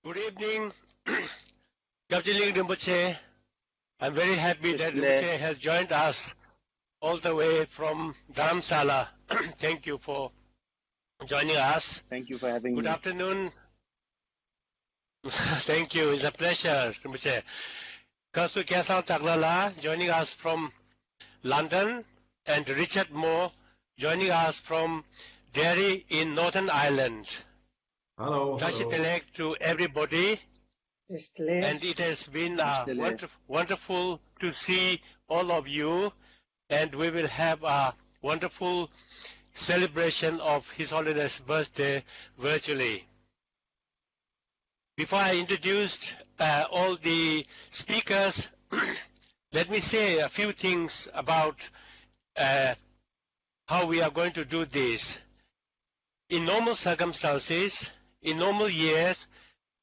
Good evening, Yongzin Ling Rinpoche. I'm very happy that Rinpoche has joined us all the way from Dharamsala. Thank you for joining us. Thank you for having me. Good afternoon. Thank you. It's a pleasure, Rinpoche. Kasur Kesang Takla joining us from London, and Richard Moore joining us from Derry in Northern Ireland. Hello. Hello. To everybody. And it has been wonderful to see all of you, and we will have a wonderful celebration of His Holiness' birthday virtually. Before I introduce all the speakers, let me say a few things about how we are going to do this. In normal circumstances, in normal years,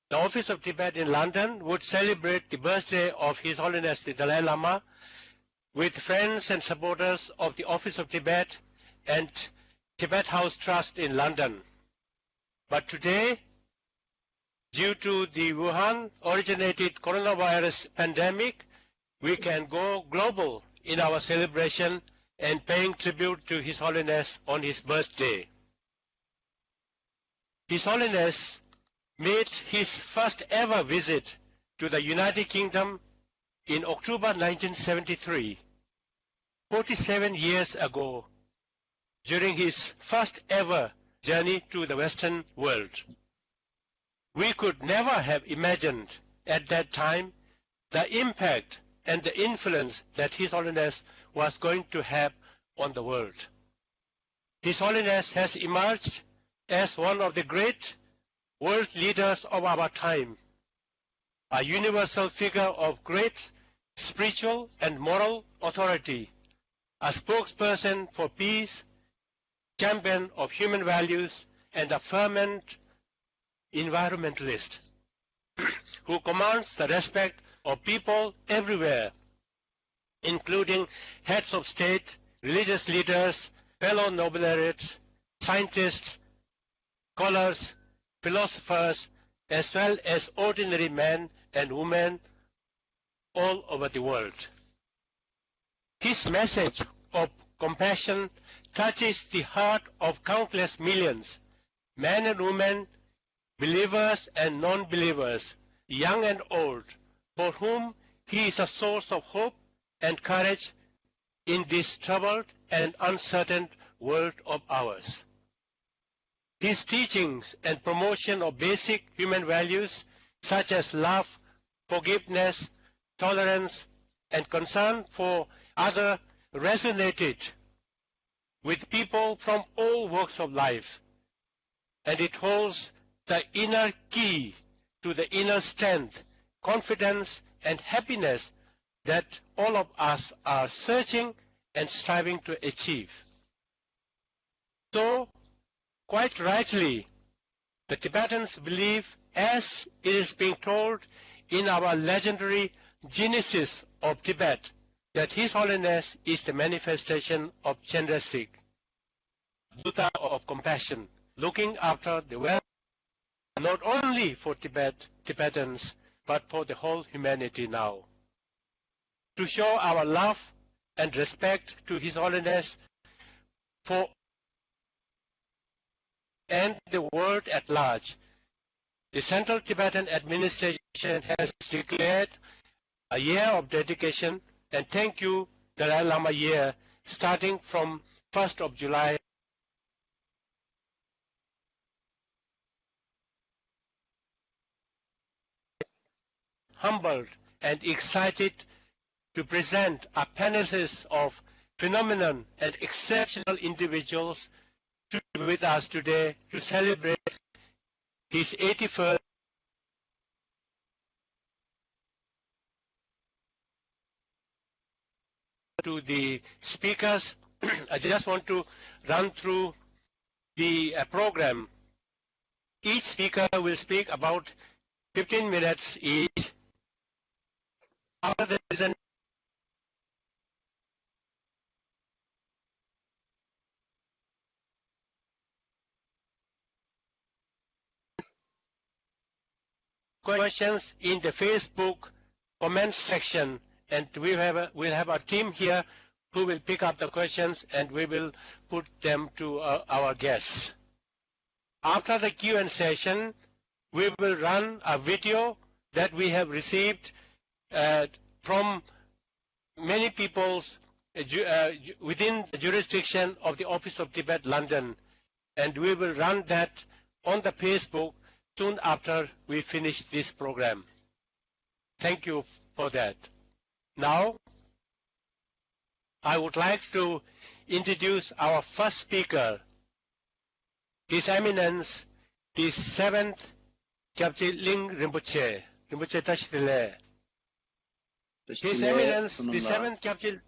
the Office of Tibet in London would celebrate the birthday of His Holiness the Dalai Lama with friends and supporters of the Office of Tibet and Tibet House Trust in London. But today, due to the Wuhan-originated coronavirus pandemic, we can go global in our celebration and paying tribute to His Holiness on his birthday. His Holiness made his first ever visit to the United Kingdom in October 1973, 47 years ago, during his first ever journey to the Western world. We could never have imagined at that time the impact and the influence that His Holiness was going to have on the world. His Holiness has emerged as one of the great world leaders of our time, a universal figure of great spiritual and moral authority, a spokesperson for peace, champion of human values, and a fervent environmentalist who commands the respect of people everywhere, including heads of state, religious leaders, fellow noble laureates, scientists, scholars, philosophers, as well as ordinary men and women all over the world. His message of compassion touches the heart of countless millions, men and women, believers and non-believers, young and old, for whom he is a source of hope and courage in this troubled and uncertain world of ours. His teachings and promotion of basic human values such as love, forgiveness, tolerance, and concern for others resonated with people from all walks of life, and it holds the inner key to the inner strength, confidence, and happiness that all of us are searching and striving to achieve. So, quite rightly, the Tibetans believe, as it is being told in our legendary Genesis of Tibet, that His Holiness is the manifestation of Chandrasik, Buddha of compassion, looking after the well not only for Tibetans, but for the whole humanity now. To show our love and respect to His Holiness for and the world at large, the Central Tibetan Administration has declared a year of dedication and thank you Dalai Lama year starting from 1st of July. Humbled and excited to present a panelist of phenomenal and exceptional individuals to be with us today to celebrate his 81st to the speakers. I just want to run through the program. Each speaker will speak about 15 minutes each. After the presentation, questions in the Facebook comment section, and we'll have a team here who will pick up the questions and we will put them to our guests. After the Q&A session, we will run a video that we have received from many peoples within the jurisdiction of the Office of Tibet, London, and we will run that on the Facebook soon after we finish this program. Thank you for that. Now, I would like to introduce our first speaker, His Eminence, the 7th Kyabje Ling Rinpoche, Rinpoche Tashdile. His Eminence, the 7th Kyabje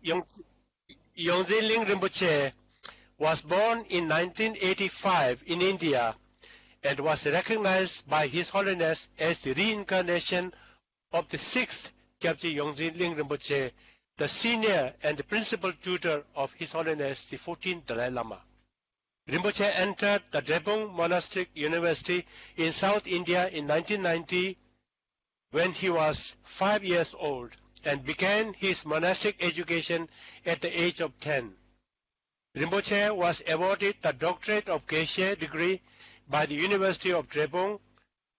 Yongzin Ling Rinpoche, was born in 1985 in India and was recognized by His Holiness as the reincarnation of the 6th Kyabje Yongzin Ling Rinpoche, the senior and the principal tutor of His Holiness the 14th Dalai Lama. Rinpoche entered the Drepung Monastic University in South India in 1990 when he was 5 years old and began his monastic education at the age of 10. Rinpoche was awarded the Doctorate of Geshe degree by the University of Drepung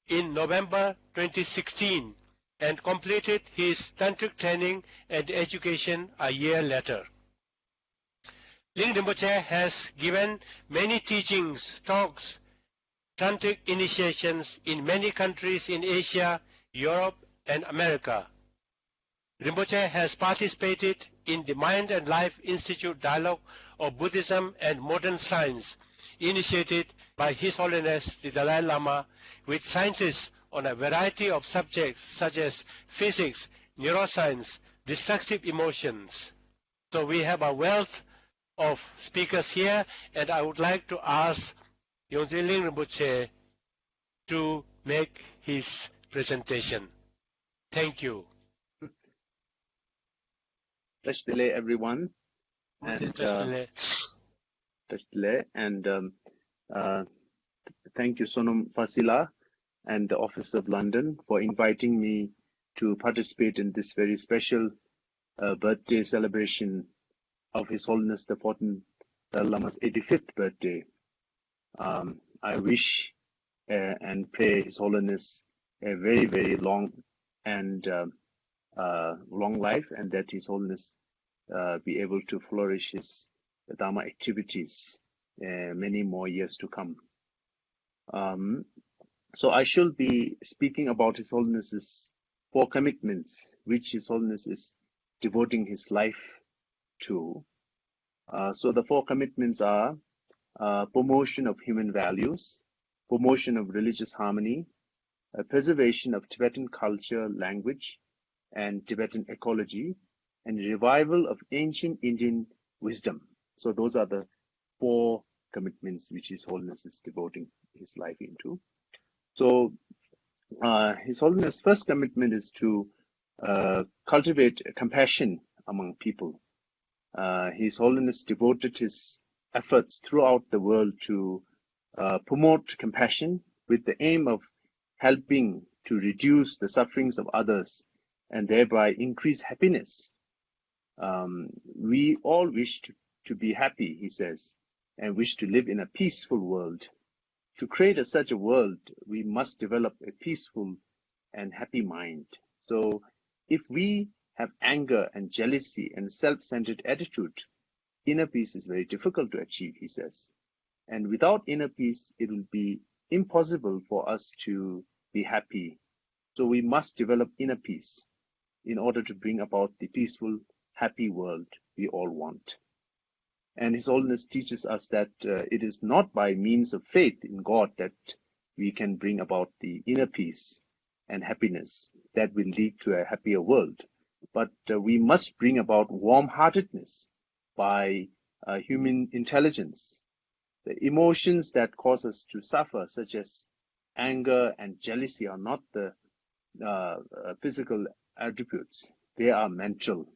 in November 2016 and completed his tantric training and education a year later. Ling Rinpoche has given many teachings, talks, tantric initiations in many countries in Asia, Europe, and America. Rinpoche has participated in the Mind and Life Institute Dialogue of Buddhism and Modern Science, initiated by His Holiness the Dalai Lama, with scientists on a variety of subjects such as physics, neuroscience, destructive emotions. So we have a wealth of speakers here, and I would like to ask Yongzin Ling Rinpoche to make his presentation. Thank you. Tashdile, everyone. Tashdile. And thank you, Sonam Fasila and the Office of London for inviting me to participate in this very special birthday celebration of His Holiness the 14th Dalai Lama's 85th birthday. I wish and pray His Holiness a very, very long and long life, and that His Holiness be able to flourish his Dharma activities many more years to come. So I shall be speaking about His Holiness's 4 commitments, which His Holiness is devoting his life to. So the 4 commitments are promotion of human values, promotion of religious harmony, preservation of Tibetan culture, language, and Tibetan ecology, and revival of ancient Indian wisdom. So those are the 4 commitments which His Holiness is devoting his life into. So His Holiness' first commitment is to cultivate compassion among people. His Holiness devoted his efforts throughout the world to promote compassion with the aim of helping to reduce the sufferings of others and thereby increase happiness. We all wish to be happy, he says, and wish to live in a peaceful world. To create such a world, we must develop a peaceful and happy mind. So if we have anger and jealousy and self-centered attitude, inner peace is very difficult to achieve, he says. And without inner peace, it will be impossible for us to be happy. So we must develop inner peace in order to bring about the peaceful, happy world we all want. And His Holiness teaches us that it is not by means of faith in God that we can bring about the inner peace and happiness that will lead to a happier world. But we must bring about warm-heartedness by human intelligence. The emotions that cause us to suffer, such as anger and jealousy, are not the physical attributes. They are mental.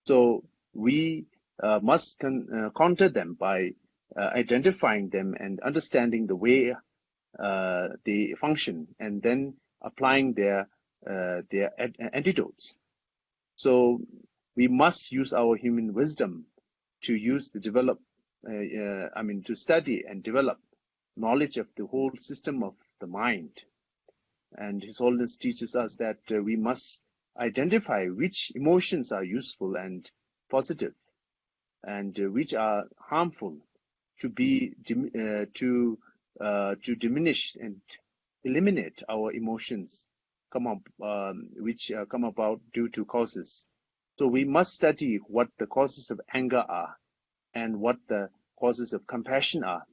So we must counter them by identifying them and understanding the way they function, and then applying their antidotes. So we must use our human wisdom to to study and develop knowledge of the whole system of the mind. And His Holiness teaches us that we must identify which emotions are useful and positive, and which are harmful, to diminish and eliminate our emotions which come about due to causes. So we must study what the causes of anger are and what the causes of compassion are.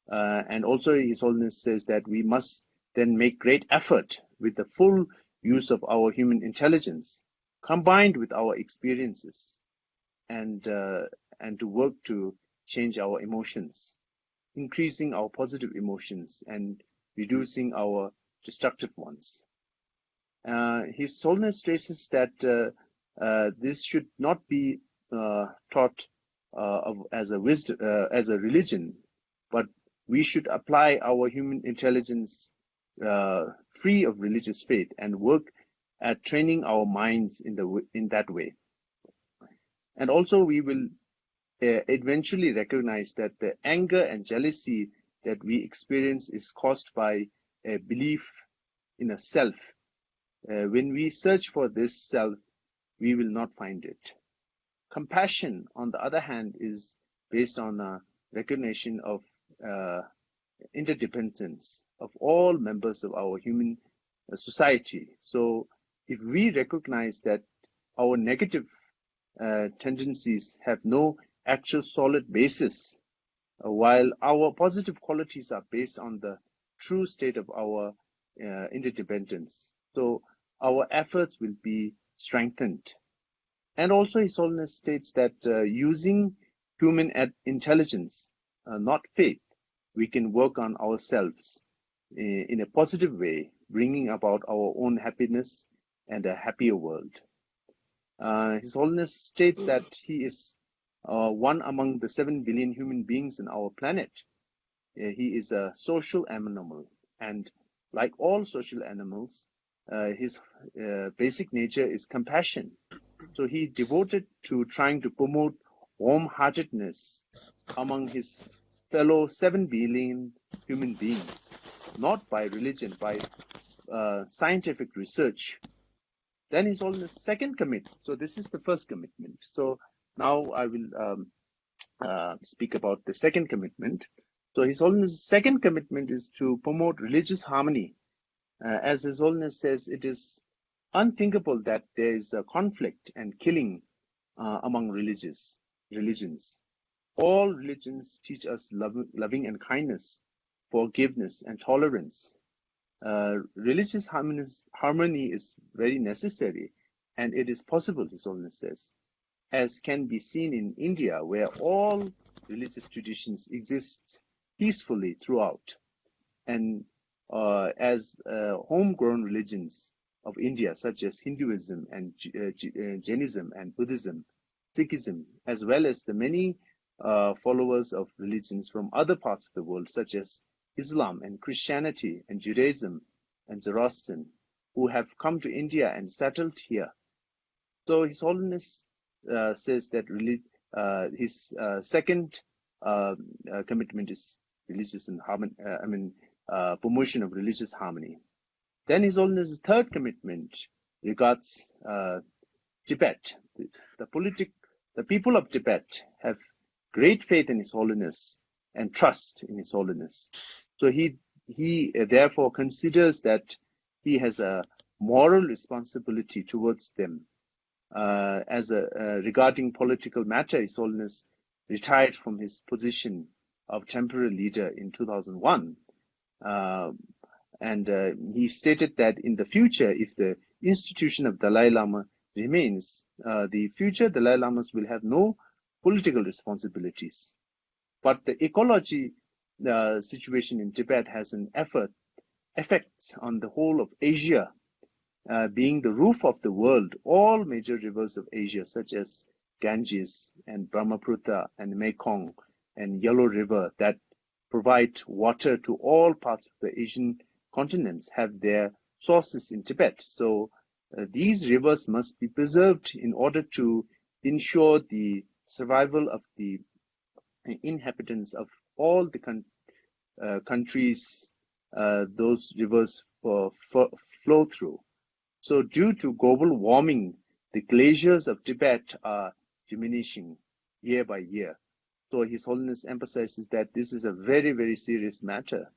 And also His Holiness says that we must then make great effort with the full use of our human intelligence, combined with our experiences, and to work to change our emotions, increasing our positive emotions and reducing our destructive ones. His Holiness stresses that this should not be taught as a religion, but we should apply our human intelligence free of religious faith and work at training our minds in that way. And also we will eventually recognize that the anger and jealousy that we experience is caused by a belief in a self. When we search for this self, we will not find it. Compassion, on the other hand, is based on a recognition of interdependence of all members of our human society. So if we recognize that our negative tendencies have no actual solid basis, while our positive qualities are based on the true state of our interdependence, so our efforts will be strengthened. And also His Holiness states that using human intelligence, not faith, we can work on ourselves in a positive way, bringing about our own happiness and a happier world. His Holiness states that he is one among the 7 billion human beings in our planet. He is a social animal, and like all social animals, his basic nature is compassion. So he devoted to trying to promote warm-heartedness among his fellow 7 billion human beings, not by religion, by scientific research. Then His Holiness' second commitment. So this is the first commitment. So now I will speak about the second commitment. So His Holiness' second commitment is to promote religious harmony. As His Holiness says, it is unthinkable that there is a conflict and killing among religions. All religions teach us loving and kindness, forgiveness and tolerance. Religious harmony is very necessary, and it is possible, His Holiness says, as can be seen in India, where all religious traditions exist peacefully throughout, and as homegrown religions of India, such as Hinduism and Jainism and Buddhism, Sikhism, as well as the many followers of religions from other parts of the world, such as Islam and Christianity and Judaism and Zoroastrian, who have come to India and settled here. So His Holiness says that his second commitment is religious and promotion of religious harmony. Then His Holiness' third commitment regards Tibet. The people of Tibet have great faith in His Holiness and trust in His Holiness. So he therefore considers that he has a moral responsibility towards them. Regarding political matter, His Holiness retired from his position of temporary leader in 2001. He stated that in the future, if the institution of Dalai Lama remains, the future Dalai Lamas will have no political responsibilities. But the ecology situation in Tibet has an effect on the whole of Asia, being the roof of the world. All major rivers of Asia, such as Ganges and Brahmaputra and Mekong and Yellow River, that provide water to all parts of the Asian continents, have their sources in Tibet. So these rivers must be preserved in order to ensure the survival of the inhabitants of all the countries those rivers flow through. So due to global warming, the glaciers of Tibet are diminishing year by year. So His Holiness emphasizes that this is a very, very serious matter.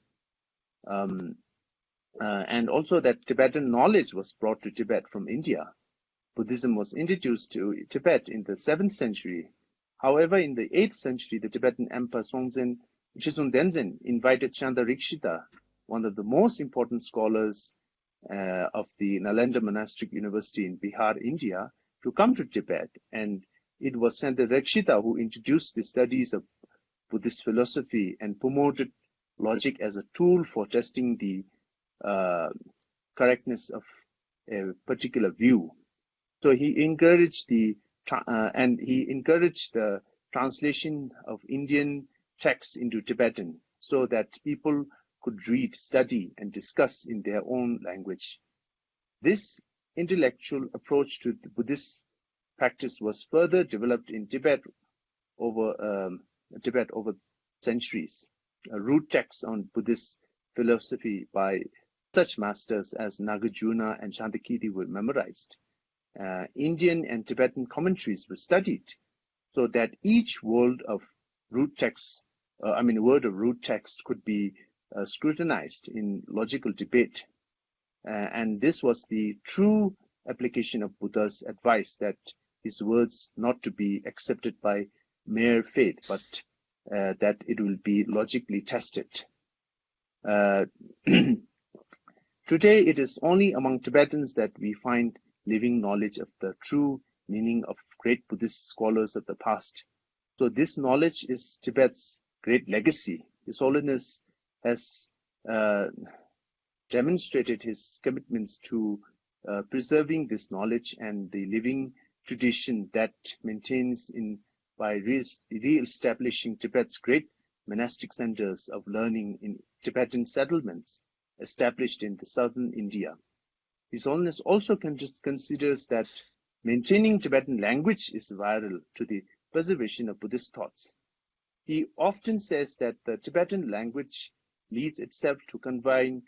And also that Tibetan knowledge was brought to Tibet from India. Buddhism was introduced to Tibet in the 7th century. However, in the 8th century, the Tibetan Emperor Songtsen Chisung invited Chandrarikshita, one of the most important scholars of the Nalanda Monastic University in Bihar, India, to come to Tibet. And it was Chandrarikshita who introduced the studies of Buddhist philosophy and promoted logic as a tool for testing the correctness of a particular view. So he encouraged the translation of Indian texts into Tibetan so that people could read, study, and discuss in their own language. This intellectual approach to the Buddhist practice was further developed in Tibet over centuries. Root texts on Buddhist philosophy by such masters as Nagarjuna and Chandakiri were memorized. Indian and Tibetan commentaries were studied so that each word of root text could be scrutinized in logical debate. And this was the true application of Buddha's advice that his words not to be accepted by mere faith, but that it will be logically tested. Today, it is only among Tibetans that we find living knowledge of the true meaning of great Buddhist scholars of the past. So this knowledge is Tibet's great legacy. His Holiness has demonstrated his commitments to preserving this knowledge and the living tradition that maintains by re-establishing Tibet's great monastic centers of learning in Tibetan settlements established in the southern India. His Holiness also considers that maintaining Tibetan language is vital to the preservation of Buddhist thoughts. He often says that the Tibetan language leads itself to conveying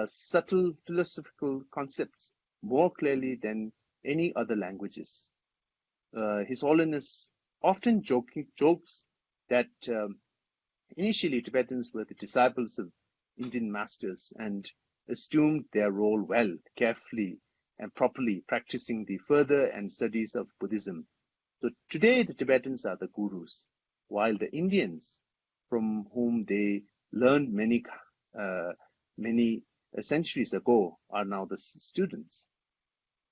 subtle philosophical concepts more clearly than any other languages. His Holiness often jokes that initially Tibetans were the disciples of Indian masters and assumed their role well, carefully, and properly practicing the further and studies of Buddhism. So today the Tibetans are the gurus, while the Indians, from whom they learned many centuries ago, are now the students.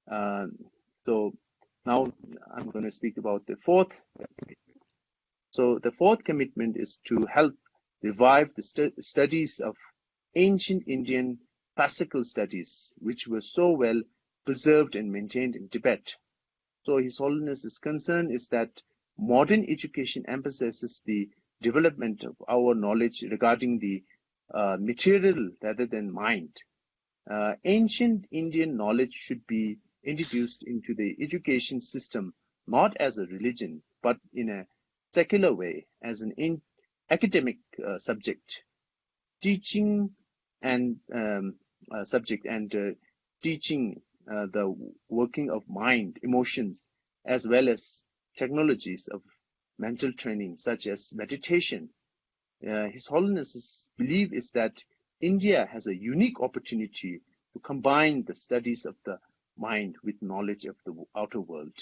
So now I'm going to speak about the fourth commitment. So the fourth commitment is to help revive the studies of ancient Indian classical studies, which were so well preserved and maintained in Tibet. So His Holiness's concern is that modern education emphasizes the development of our knowledge regarding the material rather than mind. Ancient Indian knowledge should be introduced into the education system not as a religion, but in a secular way, as an academic subject. Teaching and teaching the working of mind, emotions, as well as technologies of mental training, such as meditation. His Holiness's belief is that India has a unique opportunity to combine the studies of the mind with knowledge of the outer world.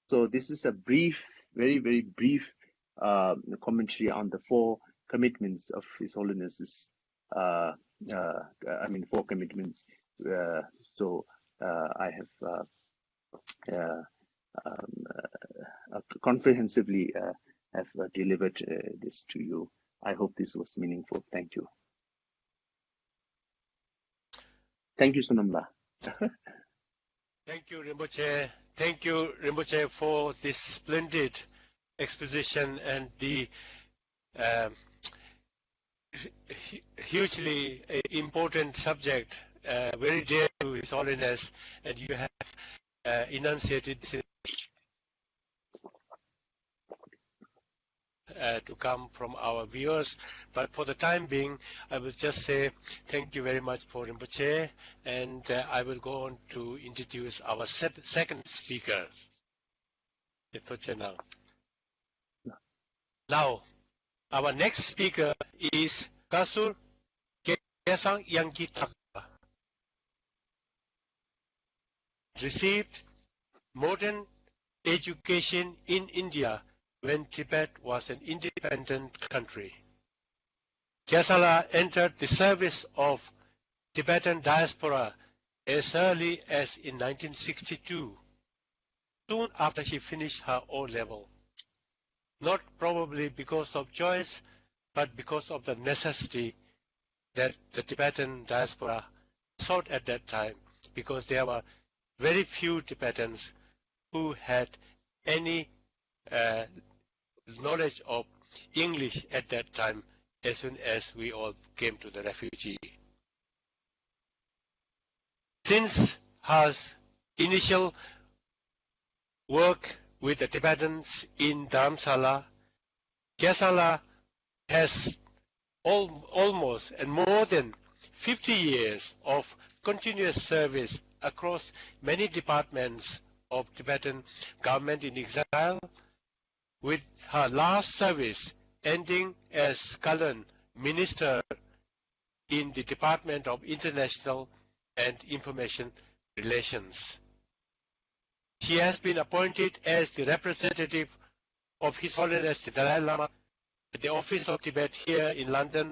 So this is a brief, very, very brief commentary on the four commitments of His Holiness's four commitments. I have comprehensively have delivered this to you. I hope this was meaningful. Thank you. Thank you, Sonamla. Thank you, Rinpoche. Thank you, Rinpoche, for this splendid exposition and the hugely important subject very dear to His Holiness, and you have enunciated to come from our viewers. But for the time being, I will just say thank you very much for Rinpoche, and I will go on to introduce our second speaker. Rinpoche now. Now, our next speaker is Kasur Kesang Yangki Takla. Received modern education in India when Tibet was an independent country. Kesala entered the service of Tibetan diaspora as early as in 1962, soon after she finished her O-level. Not probably because of choice, but because of the necessity that the Tibetan diaspora sought at that time, because there were very few Tibetans who had any knowledge of English at that time, as soon as we all came to the refugee. Since her initial work with the Tibetans in Dharamsala, Kesala has almost and more than 50 years of continuous service across many departments of Tibetan government in exile, with her last service ending as Kalan Minister in the Department of International and Information Relations. She has been appointed as the representative of His Holiness the Dalai Lama at the Office of Tibet here in London,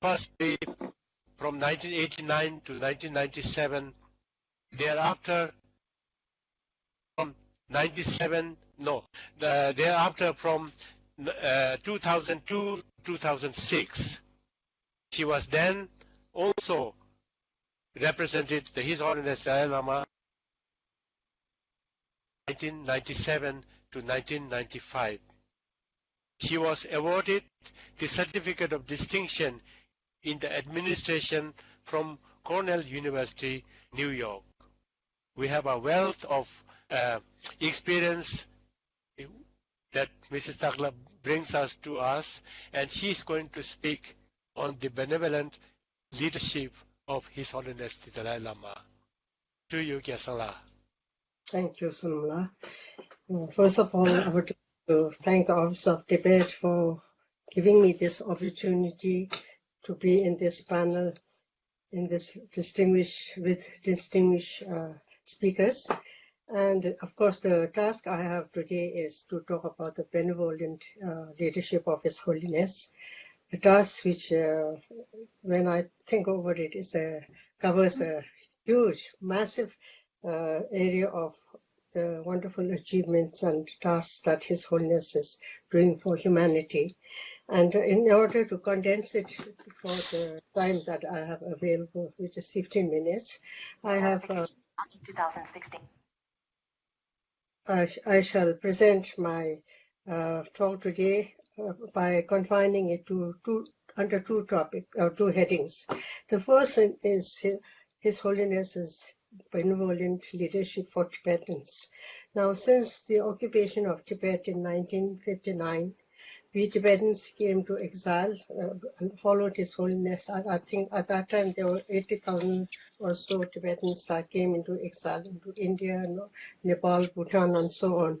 firstly from 1989 to 1997, thereafter from 2002 to 2006. She was then also represented the His Holiness Dalai Lama 1997 to 1995. She was awarded the Certificate of Distinction in the Administration from Cornell University, New York. We have a wealth of experience that Mrs. Takla brings to us, and she is going to speak on the benevolent leadership of His Holiness the Dalai Lama. To you, Kesala. Thank you, Sunmla. First of all, I would like to thank the Office of Tibet for giving me this opportunity to be in this panel, in this distinguished speakers. And of course, the task I have today is to talk about the benevolent leadership of His Holiness. A task which, when I think over it, covers a huge, massive area of wonderful achievements and tasks that His Holiness is doing for humanity. And in order to condense it for the time that I have available, which is 15 minutes, I have 2016. I shall present my talk today by confining it to under two headings. The first is His Holiness's benevolent leadership for Tibetans. Now, since the occupation of Tibet in 1959, we Tibetans came to exile and followed His Holiness. I think at that time there were 80,000 or so Tibetans that came into exile into India, Nepal, Bhutan, and so on.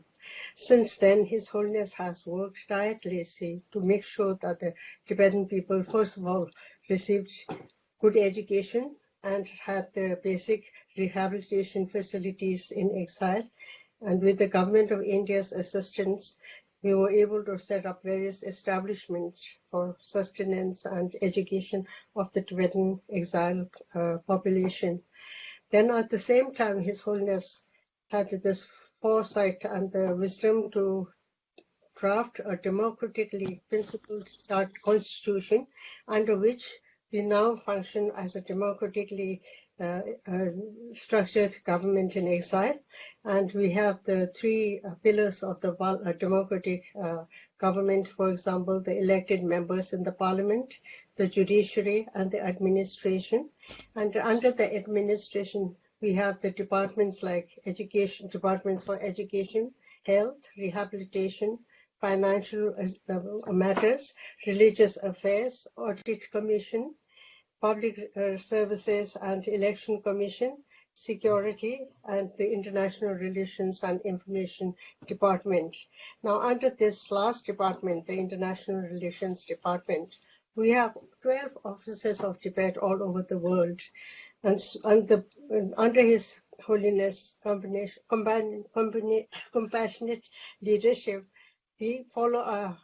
Since then, His Holiness has worked tirelessly to make sure that the Tibetan people, first of all, received good education and had the basic rehabilitation facilities in exile. And with the government of India's assistance, we were able to set up various establishments for sustenance and education of the Tibetan exile population. Then at the same time, His Holiness had this foresight and the wisdom to draft a democratically principled constitution under which we now function as a democratically structured government in exile, and we have the three pillars of the democratic government, for example, the elected members in the parliament, the judiciary, and the administration. And under the administration, we have the departments like education, departments for education, health, rehabilitation, financial matters, religious affairs, audit commission, public services and election commission, security, and the international relations and information department. Now, under this last department, the international relations department, we have 12 officers of Tibet all over the world. And under His Holiness' compassionate leadership, we follow a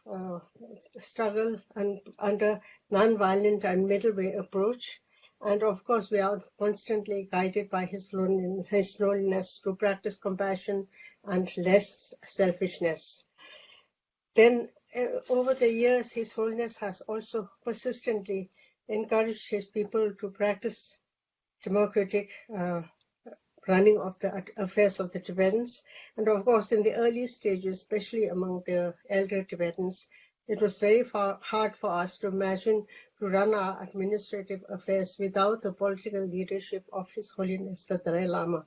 struggle and under non-violent and middle way approach. And of course, we are constantly guided by His Holiness to practice compassion and less selfishness. Then over the years, His Holiness has also persistently encouraged his people to practice democratic running of the affairs of the Tibetans. And of course, in the early stages, especially among the elder Tibetans, it was very hard for us to imagine to run our administrative affairs without the political leadership of His Holiness, the Dalai Lama.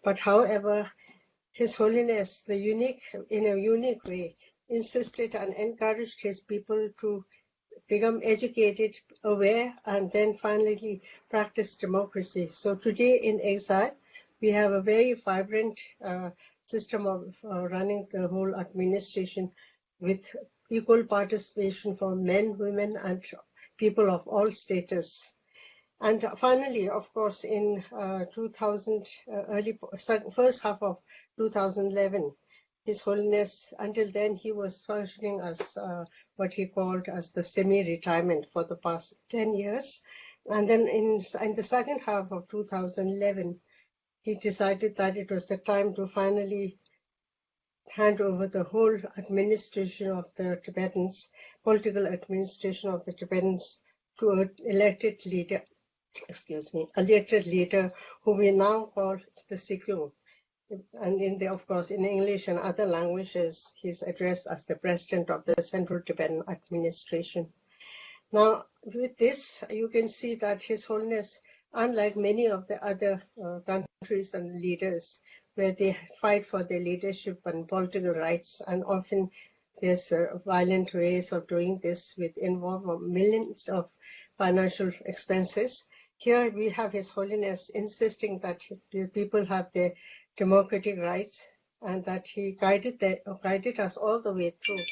But however, His Holiness, in a unique way, insisted and encouraged his people to become educated, aware, and then finally practice democracy. So today in exile, we have a very vibrant system of running the whole administration with equal participation for men, women, and people of all status. And finally, of course, in first half of 2011, His Holiness, until then, he was functioning as what he called as the semi-retirement for the past 10 years. And then in the second half of 2011, he decided that it was the time to finally hand over the whole administration of the Tibetans, political administration of the Tibetans, to an elected leader, who we now call the Sikyo. And of course, in English and other languages, he's addressed as the President of the Central Tibetan Administration. Now, with this, you can see that His Holiness, unlike many of the other countries and leaders, where they fight for their leadership and political rights, and often there's violent ways of doing this with involve millions of financial expenses. Here we have His Holiness insisting that the people have their democratic rights, and that he guided us all the way through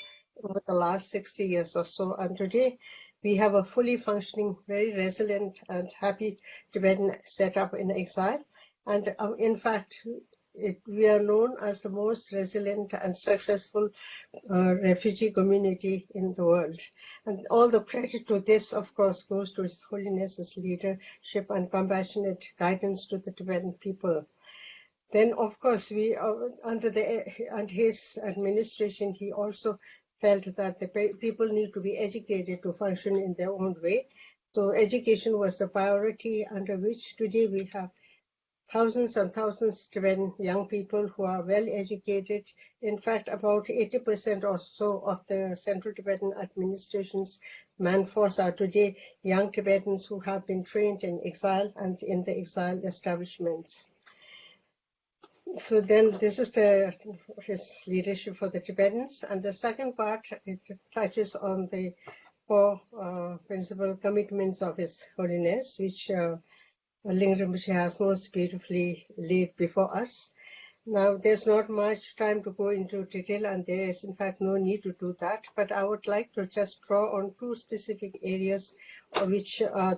over the last 60 years or so. And today we have a fully functioning, very resilient and happy Tibetan setup in exile. And in fact, we are known as the most resilient and successful refugee community in the world. And all the credit to this, of course, goes to His Holiness's leadership and compassionate guidance to the Tibetan people. Then, of course, under his administration, he also felt that the people need to be educated to function in their own way. So education was the priority, under which today we have thousands and thousands of Tibetan young people who are well educated. In fact, about 80% or so of the Central Tibetan Administration's manforce are today young Tibetans who have been trained in exile and in the exile establishments. So then this is his leadership for the Tibetans. And the second part, it touches on the four principal commitments of His Holiness, which Ling Rinpoche has most beautifully laid before us. Now, there's not much time to go into detail, and there is, in fact, no need to do that. But I would like to just draw on two specific areas, which I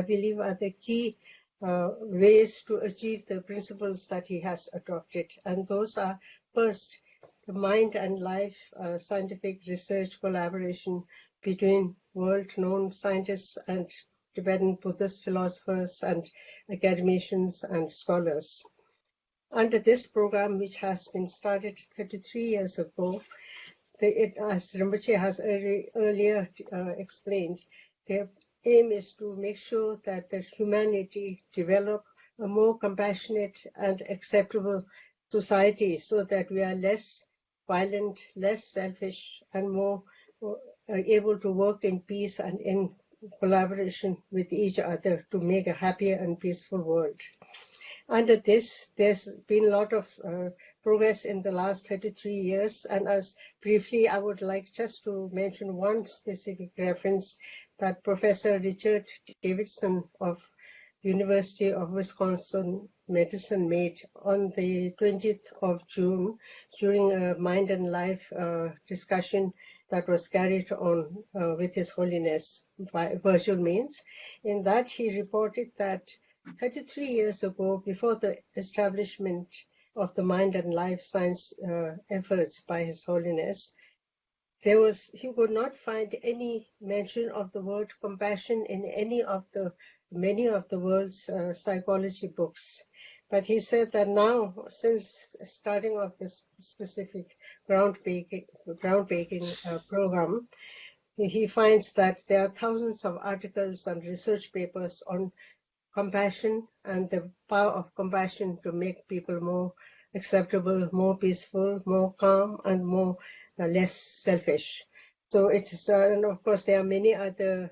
believe are the key ways to achieve the principles that he has adopted. And those are, first, the mind and life scientific research collaboration between world-known scientists and Tibetan Buddhist philosophers and academicians and scholars. Under this program, which has been started 33 years ago, as Rinpoche has earlier explained, the aim is to make sure that the humanity develop a more compassionate and acceptable society so that we are less violent, less selfish, and more able to work in peace and in collaboration with each other to make a happier and peaceful world. Under this, there's been a lot of progress in the last 33 years, and as briefly, I would like just to mention one specific reference that Professor Richard Davidson of University of Wisconsin Medicine made on the 20th of June during a Mind and Life discussion that was carried on with His Holiness by virtual means. In that, he reported that 33 years ago, before the establishment of the Mind and Life Science efforts by His Holiness, he could not find any mention of the word compassion in many of the world's psychology books. But he said that now, since starting off this specific groundbreaking program, he finds that there are thousands of articles and research papers on compassion and the power of compassion to make people more acceptable, more peaceful, more calm, and more less selfish. So it is, and of course, there are many other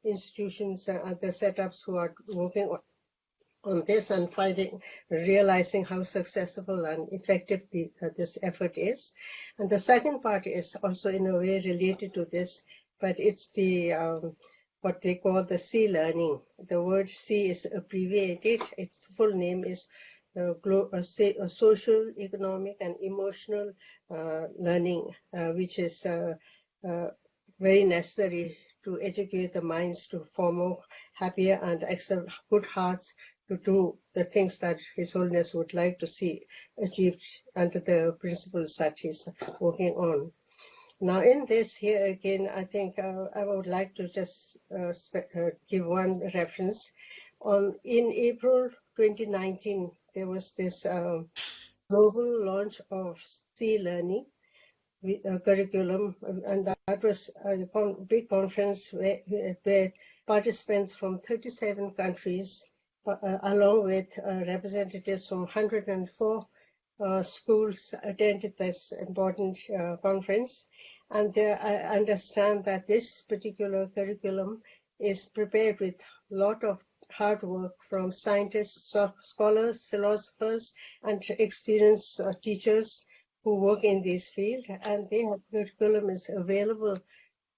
institutions and other setups who are working on this and realizing how successful and effective this effort is. And the second part is also in a way related to this, but it's the what they call the C learning. The word C is abbreviated. Its full name is social, economic, and emotional learning, which is very necessary to educate the minds to form more happier and accept good hearts to do the things that His Holiness would like to see achieved under the principles that he's working on. Now, in this here again, I think I would like to just give one reference. In April 2019, there was this global launch of C learning curriculum, and that was a big conference where participants from 37 countries, along with representatives from 104 schools, attended this important conference. And I understand that this particular curriculum is prepared with a lot of hard work from scientists, scholars, philosophers, and experienced teachers who work in this field. And their curriculum is available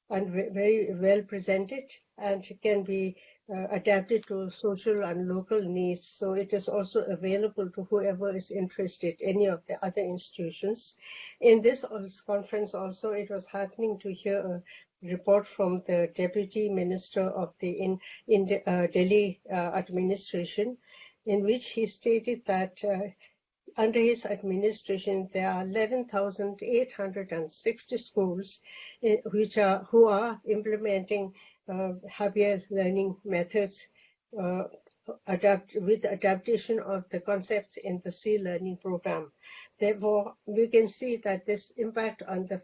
and very well presented and can be adapted to social and local needs. So it is also available to whoever is interested, any of the other institutions. In this conference also, it was heartening to hear a report from the Deputy Minister of the Delhi administration, in which he stated that under his administration, there are 11,860 schools who are implementing happier learning methods with adaptation of the concepts in the C learning program. Therefore, we can see that this impact on the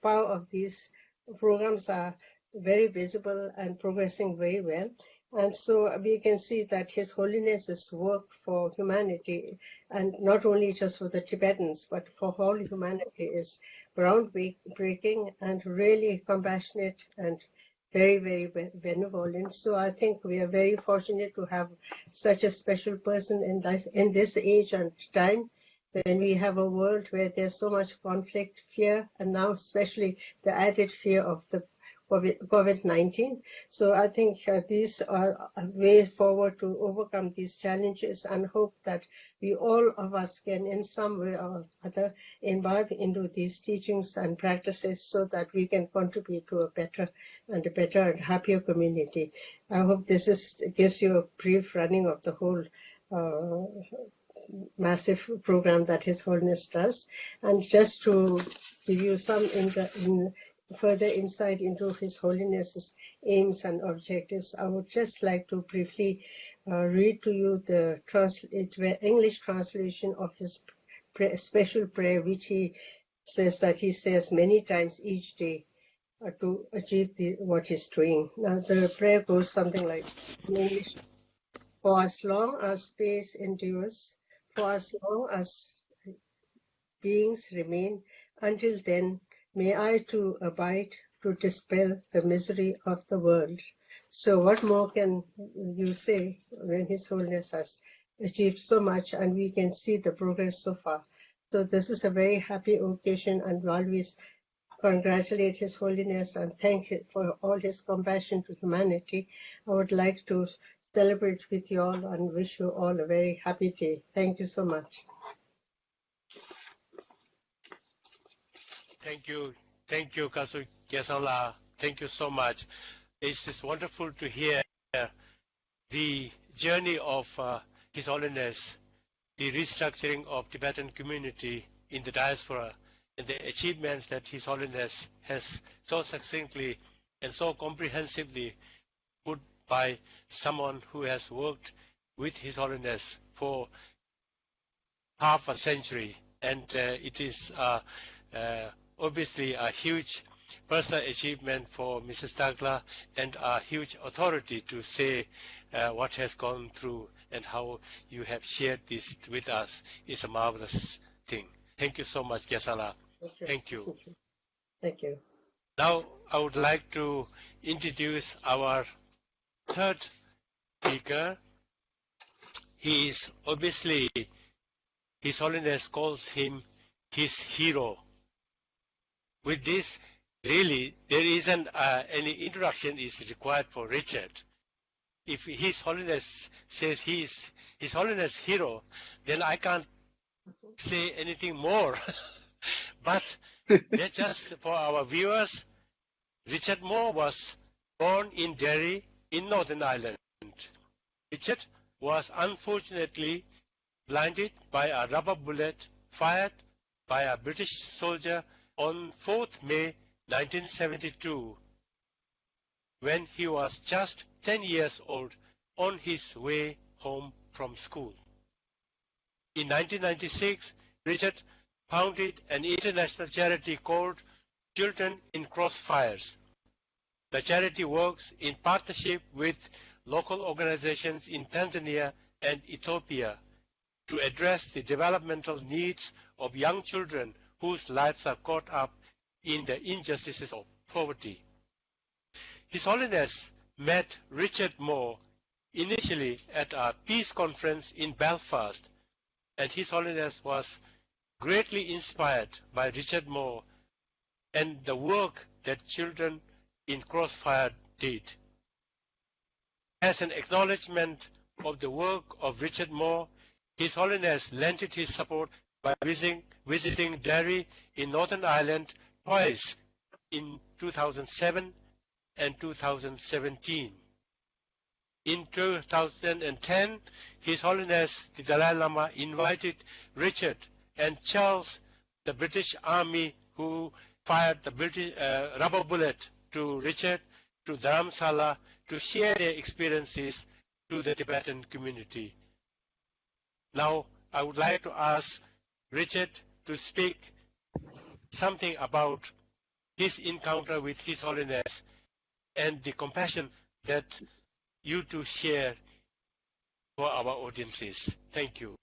power of these programs are very visible and progressing very well. And so we can see that His Holiness's work for humanity, and not only just for the Tibetans, but for all humanity, is groundbreaking and really compassionate and very, very benevolent. So I think we are very fortunate to have such a special person in this age and time, when we have a world where there's so much conflict, fear, and now especially the added fear of the COVID-19. So I think these are a way forward to overcome these challenges, and hope that we all of us can in some way or other imbibe into these teachings and practices so that we can contribute to a better and happier community. I hope this gives you a brief running of the whole massive program that His Holiness does. And just to give you some further insight into His Holiness's aims and objectives, I would just like to briefly read to you the English translation of his special prayer, which he says many times each day to achieve what he's doing. Now, the prayer goes something like in English. For as long as space endures, for as long as beings remain, until then, may I too abide to dispel the misery of the world. So what more can you say when His Holiness has achieved so much and we can see the progress so far? So this is a very happy occasion, and while we congratulate His Holiness and thank him for all his compassion to humanity, I would like to celebrate with you all and wish you all a very happy day. Thank you so much. Thank you, Kasur Kesang. Thank you so much. It's just wonderful to hear the journey of His Holiness, the restructuring of Tibetan community in the diaspora, and the achievements that His Holiness has so succinctly and so comprehensively put by someone who has worked with His Holiness for half a century. And it is obviously a huge personal achievement for Mrs. Takla, and a huge authority to say what has gone through and how you have shared this with us is a marvelous thing. Thank you so much, Kesang. Thank you. Thank you. Now I would like to introduce our third speaker. He is obviously, His Holiness calls him his hero. With this, really, there isn't any introduction is required for Richard. If His Holiness says he is His Holiness hero, then I can't say anything more. But just for our viewers, Richard Moore was born in Derry in Northern Ireland. Richard was unfortunately blinded by a rubber bullet fired by a British soldier on 4th May 1972, when he was just 10 years old, on his way home from school. In 1996, Richard founded an international charity called Children in Crossfires. The charity works in partnership with local organizations in Tanzania and Ethiopia to address the developmental needs of young children whose lives are caught up in the injustices of poverty. His Holiness met Richard Moore initially at a peace conference in Belfast, and His Holiness was greatly inspired by Richard Moore and the work that Children in Crossfire did. As an acknowledgement of the work of Richard Moore, His Holiness lent his support by visiting Derry in Northern Ireland twice in 2007 and 2017. In 2010, His Holiness the Dalai Lama invited Richard and Charles, the British Army who fired the rubber bullet to Richard, to Dharamsala to share their experiences to the Tibetan community. Now, I would like to ask Richard to speak something about his encounter with His Holiness and the compassion that you two share for our audiences. Thank you,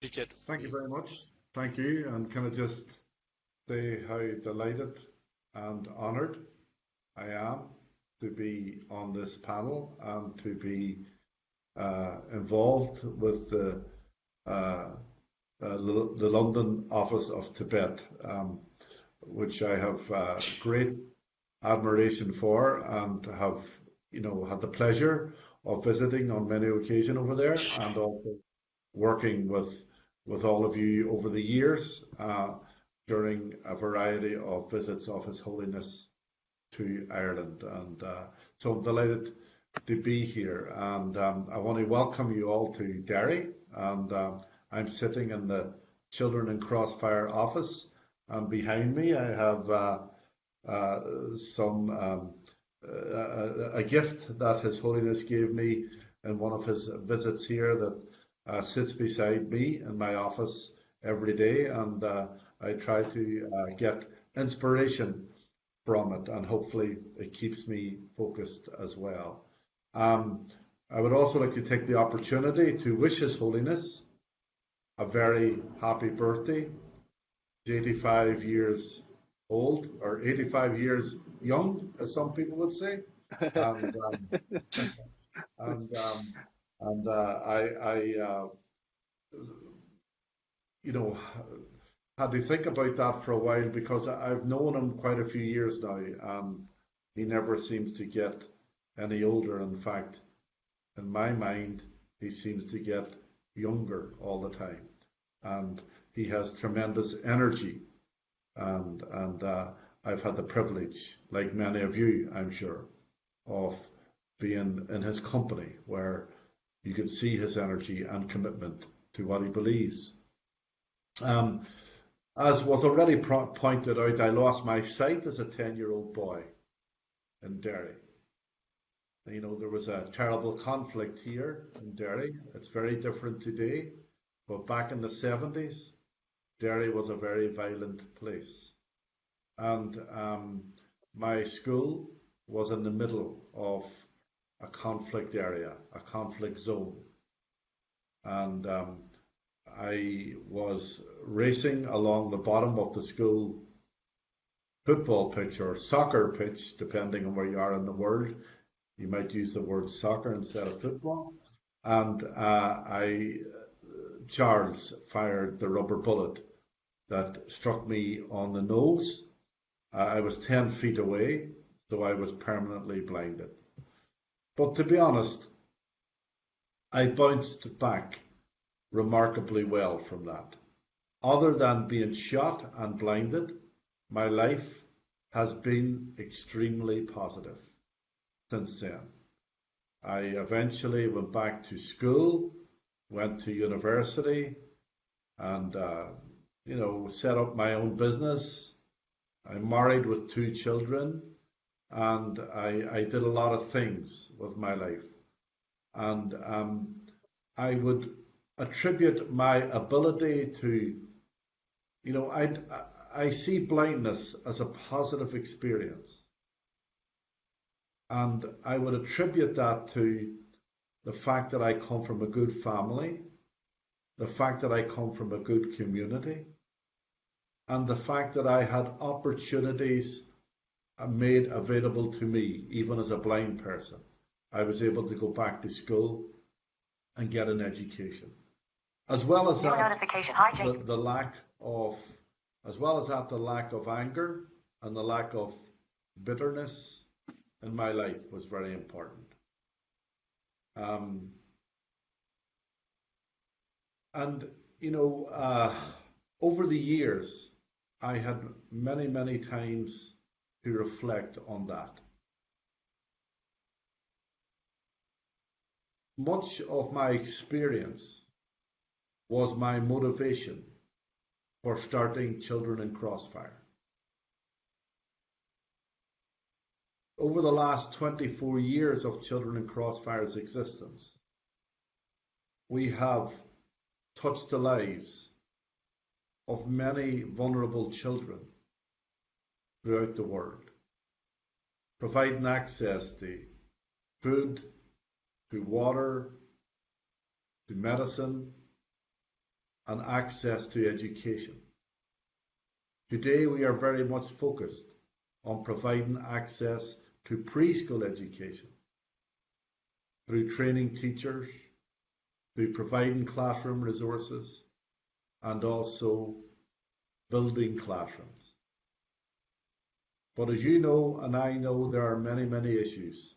Richard. Thank you very much. Thank you. And can I just say how delighted and honoured I am to be on this panel and to be involved with the London office of Tibet, which I have great admiration for, and have had the pleasure of visiting on many occasions over there, and also working with all of you over the years during a variety of visits of His Holiness to Ireland. And so I'm delighted to be here, and I want to welcome you all to Derry. And I'm sitting in the Children in Crossfire office, and behind me I have a gift that His Holiness gave me in one of his visits here that sits beside me in my office every day, and I try to get inspiration from it, and hopefully it keeps me focused as well. I would also like to take the opportunity to wish His Holiness a very happy birthday. He's 85 years old, or 85 years young, as some people would say. And I had to think about that for a while, because I've known him quite a few years now, and he never seems to get any older. In fact, in my mind, he seems to get younger all the time, and he has tremendous energy. And I've had the privilege, like many of you, I'm sure, of being in his company, where you can see his energy and commitment to what he believes. As was already pointed out, I lost my sight as a 10-year-old boy in Derry. You know, there was a terrible conflict here in Derry. It's very different today, but back in the 70s, Derry was a very violent place. And my school was in the middle of a conflict area, a conflict zone. And I was racing along the bottom of the school football pitch, or soccer pitch, depending on where you are in the world. You might use the word soccer instead of football. And Charles fired the rubber bullet that struck me on the nose. I was 10 feet away, so I was permanently blinded. But to be honest, I bounced back remarkably well from that. Other than being shot and blinded, my life has been extremely positive since then. I eventually went back to school, went to university, and set up my own business. I'm married with 2 children, and I did a lot of things with my life. And I would attribute my ability to, I see blindness as a positive experience. And I would attribute that to the fact that I come from a good family, the fact that I come from a good community, and the fact that I had opportunities made available to me, even as a blind person. I was able to go back to school and get an education. As well as that, the lack of anger and the lack of bitterness in my life was very important. Over the years, I had many, many times to reflect on that. Much of my experience was my motivation for starting Children in Crossfire. Over the last 24 years of Children in Crossfire's existence, we have touched the lives of many vulnerable children throughout the world, providing access to food, to water, to medicine, and access to education. Today we are very much focused on providing access to preschool education through training teachers, through providing classroom resources, and also building classrooms. But as you know, and I know, there are many, many issues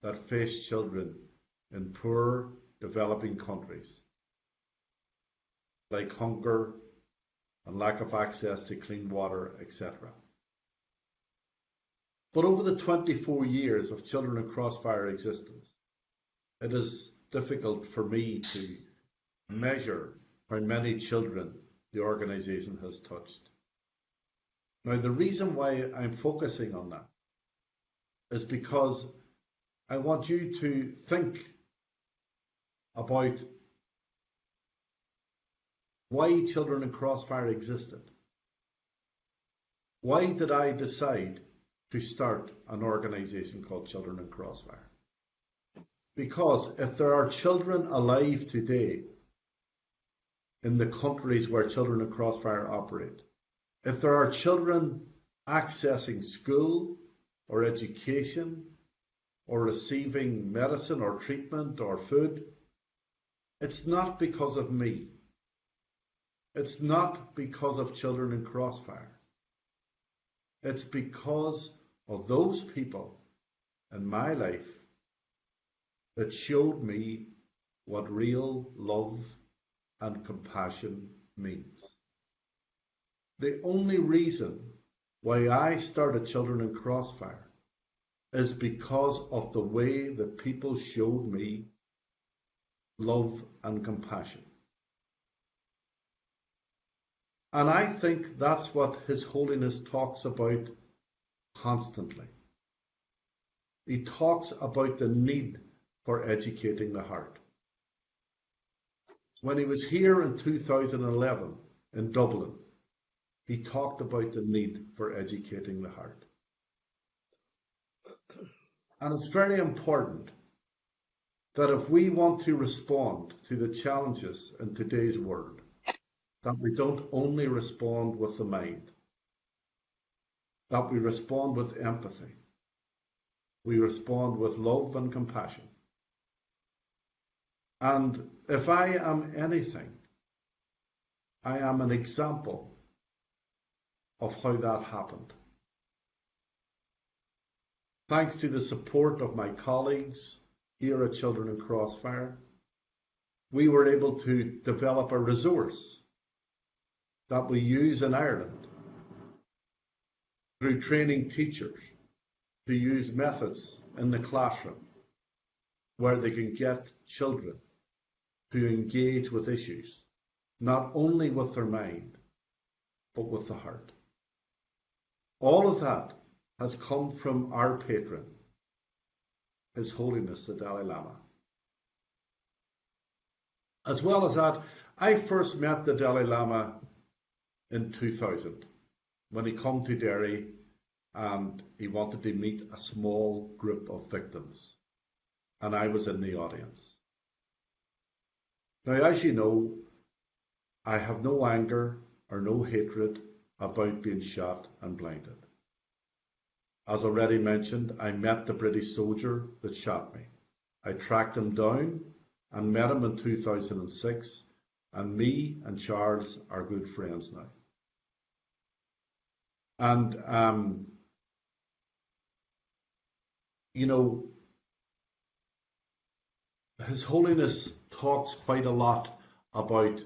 that face children in poor developing countries, like hunger and lack of access to clean water, etc. But over the 24 years of Children in Crossfire existence, it is difficult for me to measure how many children the organization has touched. Now, the reason why I'm focusing on that is because I want you to think about why Children in Crossfire existed. Why did I decide to start an organization called Children in Crossfire? Because if there are children alive today in the countries where Children in Crossfire operate, if there are children accessing school or education or receiving medicine or treatment or food, it's not because of me. It's not because of Children in Crossfire. It's because of those people in my life that showed me what real love and compassion means. The only reason why I started Children in Crossfire is because of the way that people showed me love and compassion. And I think that's what His Holiness talks about constantly. He talks about the need for educating the heart. When he was here in 2011 in Dublin, he talked about the need for educating the heart. And it's very important that if we want to respond to the challenges in today's world, that we don't only respond with the mind, that we respond with empathy, we respond with love and compassion. And if I am anything, I am an example of how that happened. Thanks to the support of my colleagues here at Children in Crossfire, we were able to develop a resource that we use in Ireland through training teachers to use methods in the classroom where they can get children to engage with issues, not only with their mind, but with the heart. All of that has come from our patron, His Holiness the Dalai Lama. As well as that, I first met the Dalai Lama in 2000 when he came to Derry and he wanted to meet a small group of victims, and I was in the audience. Now, as you know, I have no anger or no hatred about being shot and blinded. As already mentioned, I met the British soldier that shot me. I tracked him down and met him in 2006, and me and Charles are good friends now. And, His Holiness talks quite a lot about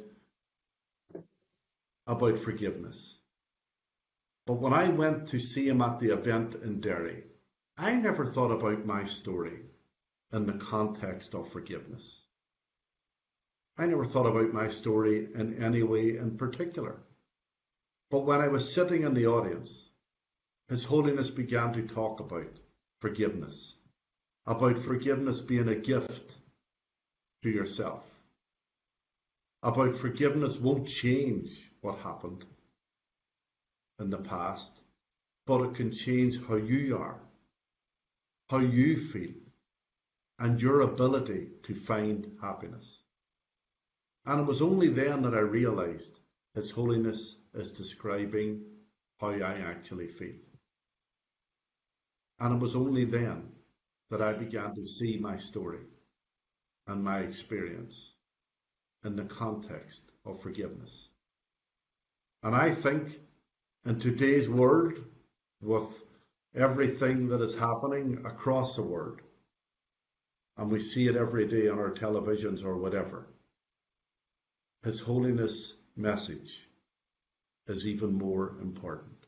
forgiveness. But when I went to see him at the event in Derry, I never thought about my story in the context of forgiveness. I never thought about my story in any way in particular. But when I was sitting in the audience, His Holiness began to talk about forgiveness being a gift to yourself, about forgiveness won't change what happened in the past, but it can change how you are, how you feel, and your ability to find happiness. And it was only then that I realized His Holiness is describing how I actually feel. And it was only then that I began to see my story and my experience in the context of forgiveness. And I think in today's world, with everything that is happening across the world, and we see it every day on our televisions or whatever, His Holiness' message is even more important.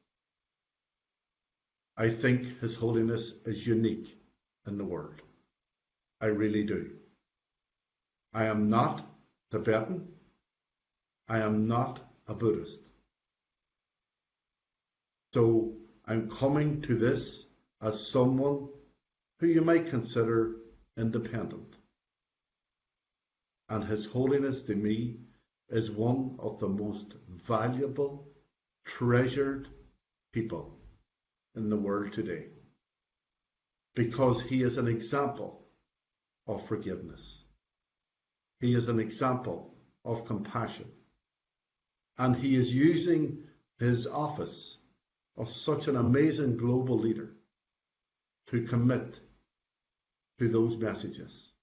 I think His Holiness is unique in the world. I really do. I am not Tibetan. I am not a Buddhist. So I'm coming to this as someone who you might consider independent. And His Holiness to me is one of the most valuable, treasured people in the world today, because he is an example of forgiveness. He is an example of compassion. And he is using his office of such an amazing global leader to commit to those messages.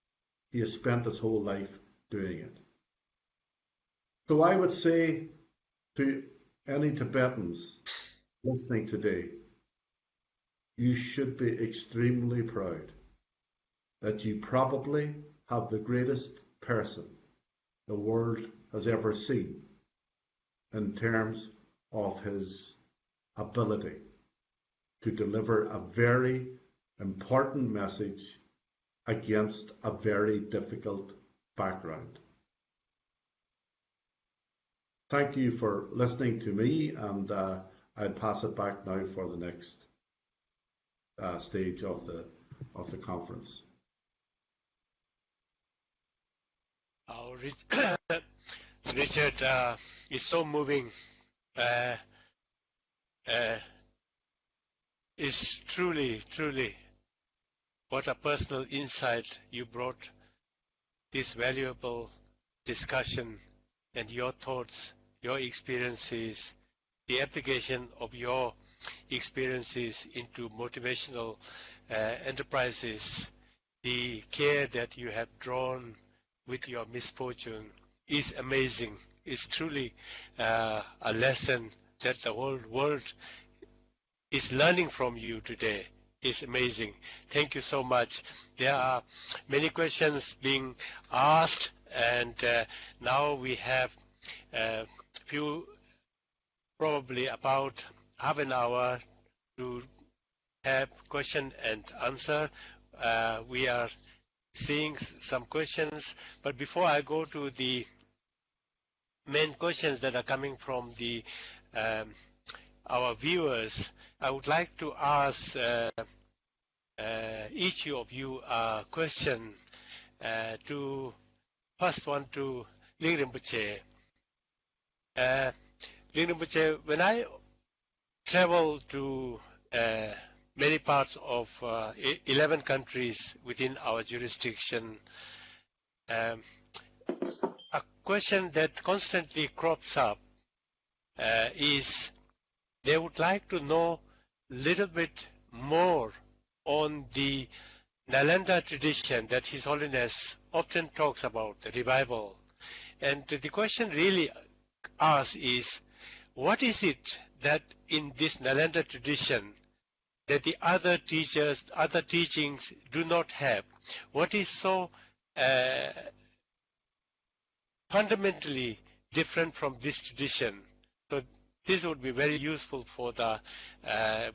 He has spent his whole life doing it. So I would say to any Tibetans listening today, you should be extremely proud that you probably have the greatest person the world has ever seen in terms of his ability to deliver a very important message against a very difficult background. Thank you for listening to me, and I'll pass it back now for the next stage of the conference. Richard, it's so moving. It's truly what a personal insight you brought, this valuable discussion and your thoughts, your experiences, the application of your experiences into motivational enterprises, the care that you have drawn with your misfortune is amazing. It's truly a lesson that the whole world is learning from you today. It's amazing. Thank you so much. There are many questions being asked, and now we have a few, probably about half an hour to have question and answer. We are seeing some questions, but before I go to the main questions that are coming from the our viewers, I would like to ask each of you a question. First one to Ling Rinpoche. Ling Rinpoche, when I travel to many parts of 11 countries within our jurisdiction, a question that constantly crops up is they would like to know a little bit more on the Nalanda tradition that His Holiness often talks about, the revival. And the question really asks is, what is it that in this Nalanda tradition that the other teachers, other teachings do not have? What is so fundamentally different from this tradition? So this would be very useful for the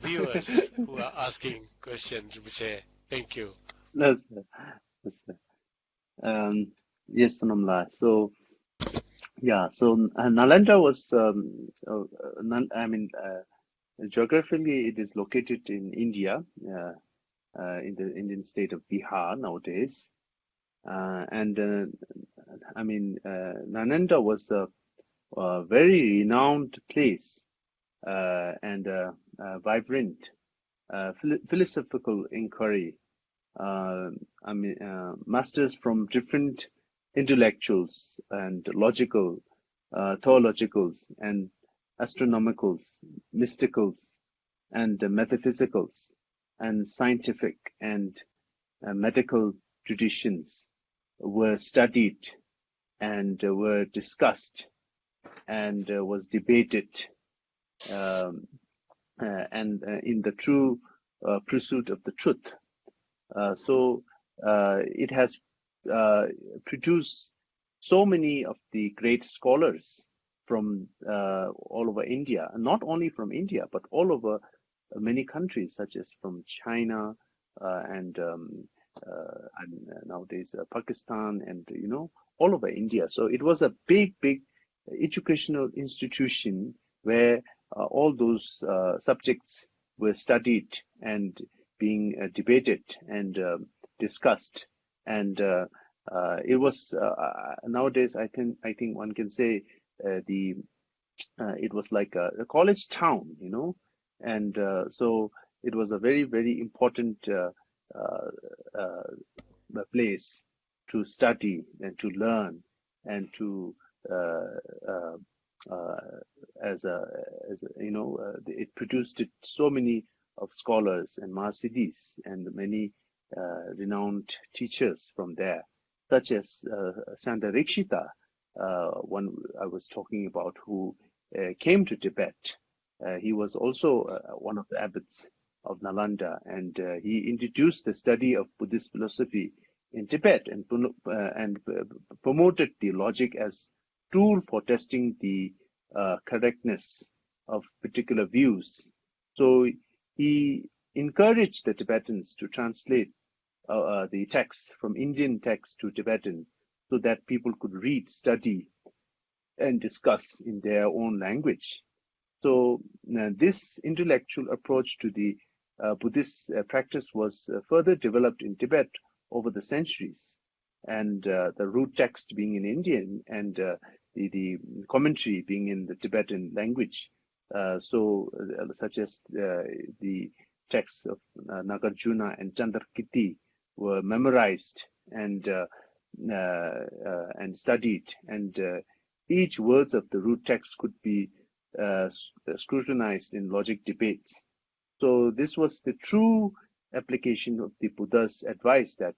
viewers who are asking questions. Thank you. Yes, Namla. So, yeah, so Nalanda was, geographically it is located in India, in the Indian state of Bihar nowadays. Nalanda was a very renowned place and vibrant philosophical inquiry. Masters from different intellectuals and logical, theologicals and astronomicals, mysticals and metaphysicals and scientific and medical traditions were studied and were discussed and was debated and in the true pursuit of the truth. So it has produced so many of the great scholars from all over India, not only from India, but all over many countries, such as from China and nowadays Pakistan and, all over India. So it was a big educational institution where all those subjects were studied and being debated and discussed, and it was nowadays I think one can say it was like a college town, so it was a very important place to study and to learn and to it produced so many of scholars and Mahasiddhis and many renowned teachers from there, such as Santa Rikshita, one I was talking about, who came to Tibet. He was also one of the abbots of Nalanda, and he introduced the study of Buddhist philosophy in Tibet and promoted the logic as tool for testing the correctness of particular views. So he encouraged the Tibetans to translate the texts from Indian texts to Tibetan so that people could read, study, and discuss in their own language. So this intellectual approach to the Buddhist practice was further developed in Tibet over the centuries, and the root text being in Indian and the commentary being in the Tibetan language, such as the texts of Nagarjuna and Chandrakirti were memorized and studied, and each words of the root text could be scrutinized in logic debates. So this was the true application of the Buddha's advice, that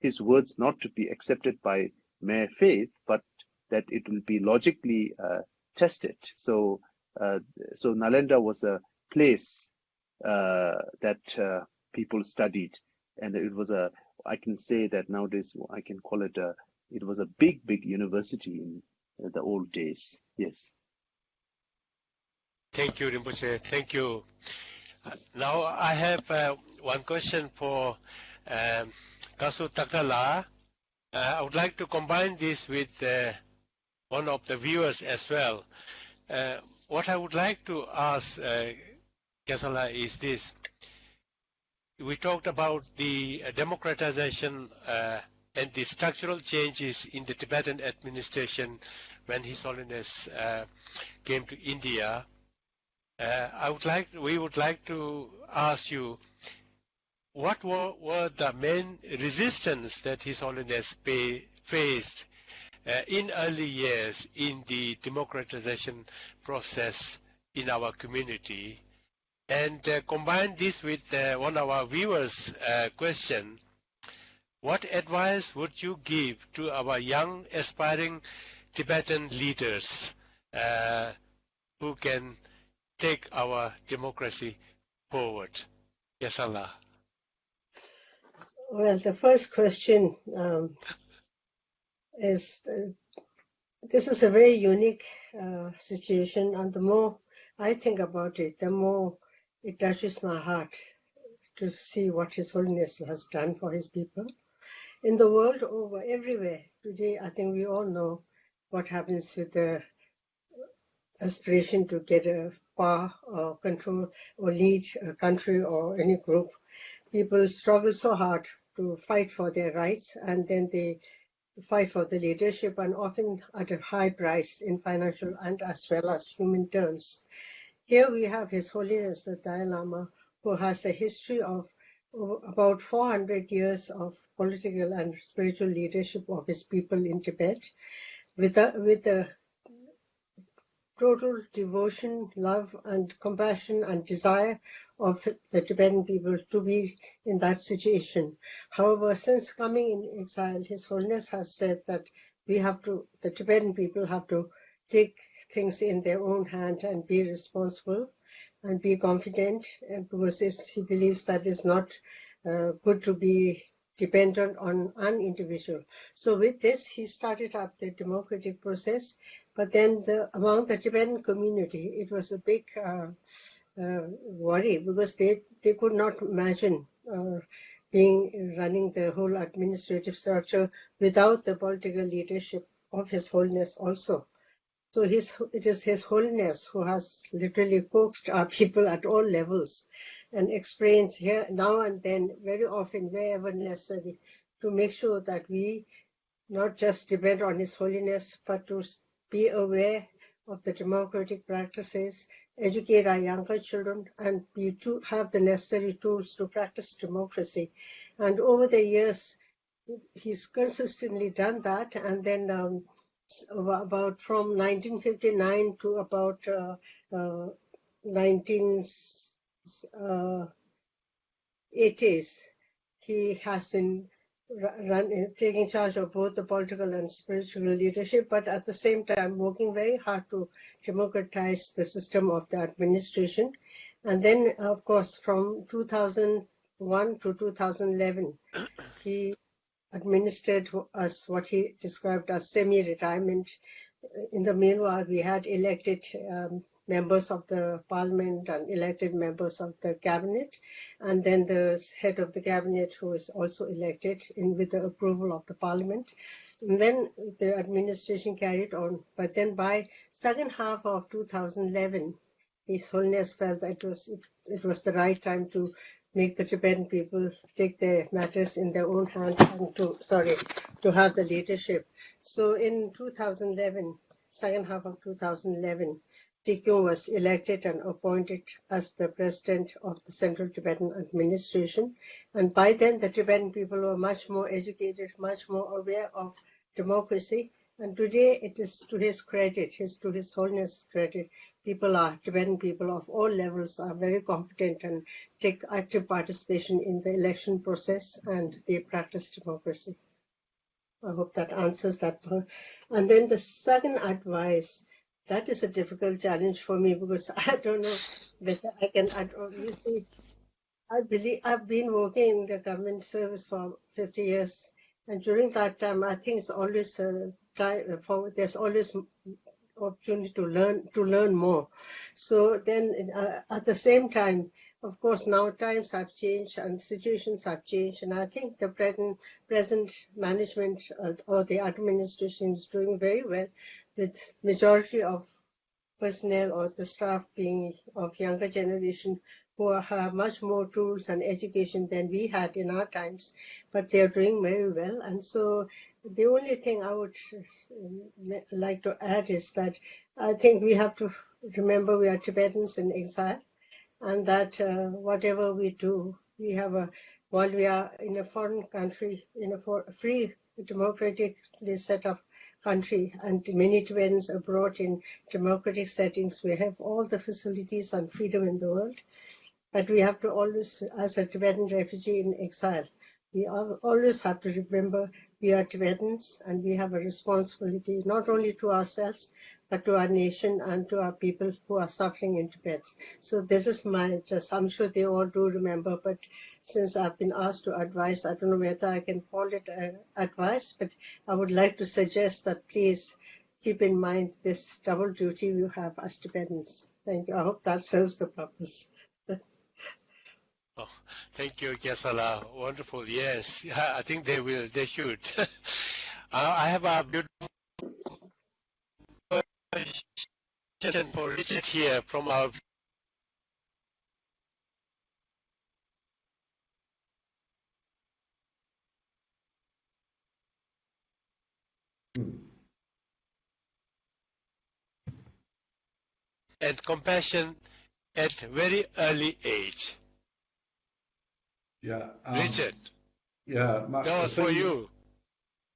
his words not to be accepted by mere faith, but that it will be logically tested. So Nalanda was a place that people studied, and it was I can say that nowadays I can call it it was a big university in the old days. Yes. Thank you, Rinpoche. Thank you. Now I have one question for Kasur Takla. I would like to combine this with one of the viewers as well. What I would like to ask Kasala is this. We talked about the democratization and the structural changes in the Tibetan administration when His Holiness came to India. We would like to ask you, what were the main resistance that His Holiness faced in early years in the democratization process in our community? And combine this with one of our viewers' question. What advice would you give to our young aspiring Tibetan leaders who can take our democracy forward? Yes, Allah. Well, the first question is, this is a very unique situation, and the more I think about it, the more it touches my heart to see what His Holiness has done for his people. In the world over, everywhere, today, I think we all know what happens with the aspiration to get a power or control or lead a country or any group. People struggle so hard to fight for their rights, and then they fight for the leadership, and often at a high price in financial and as well as human terms. Here we have His Holiness the Dalai Lama, who has a history of about 400 years of political and spiritual leadership of his people in Tibet, with the total devotion, love, and compassion and desire of the Tibetan people to be in that situation. However, since coming in exile, His Holiness has said that the Tibetan people have to take things in their own hand and be responsible and be confident, because he believes that it's not good to be dependent on an individual. So with this, he started up the democratic process, but then among the Tibetan community, it was a big worry, because they could not imagine running the whole administrative structure without the political leadership of His Holiness also. So it is His Holiness who has literally coaxed our people at all levels and explained here now and then, very often, wherever necessary, to make sure that we not just depend on His Holiness, but to be aware of the democratic practices, educate our younger children, and to have the necessary tools to practice democracy. And over the years, he's consistently done that. And then about from 1959 to about 1980s, he has been taking charge of both the political and spiritual leadership, but at the same time working very hard to democratize the system of the administration. And then, of course, from 2001 to 2011, he administered us what he described as semi-retirement. In the meanwhile, we had elected members of the parliament and elected members of the cabinet, and then the head of the cabinet, who is also elected with the approval of the parliament. And then the administration carried on. But then by second half of 2011, His Holiness felt that it was the right time to make the Tibetan people take their matters in their own hands and to have the leadership. So in 2011, second half of 2011, Tikyo was elected and appointed as the president of the Central Tibetan Administration. And by then, the Tibetan people were much more educated, much more aware of democracy. And today, it is to his credit, to His Holiness' credit, Tibetan people of all levels are very confident and take active participation in the election process, and they practice democracy. I hope that answers that part. And then the second advice, that is a difficult challenge for me because I don't know whether I can. Obviously, I believe I've been working in the government service for 50 years, and during that time, I think it's always there's always opportunity to learn more. So then, at the same time, of course, now times have changed and situations have changed, and I think the present management or the administration is doing very well, with majority of personnel or the staff being of younger generation who have much more tools and education than we had in our times, but they are doing very well. And so the only thing I would like to add is that I think we have to remember we are Tibetans in exile, and that whatever we do, while we are in a foreign country, in a free, democratically set up country, and many Tibetans abroad in democratic settings, we have all the facilities and freedom in the world. But we have to always, as a Tibetan refugee in exile, we always have to remember we are Tibetans and we have a responsibility not only to ourselves, but to our nation and to our people who are suffering in Tibet. So this is I'm sure they all do remember, but since I've been asked to advise, I don't know whether I can call it advice, but I would like to suggest that please keep in mind this double duty you have as Tibetans. Thank you. I hope that serves the purpose. Oh, thank you, Kesala. Wonderful. Yes, I think they should. I have a beautiful question for Richard here from our and compassion at very early age. Yeah. Richard, Yeah. that was for you.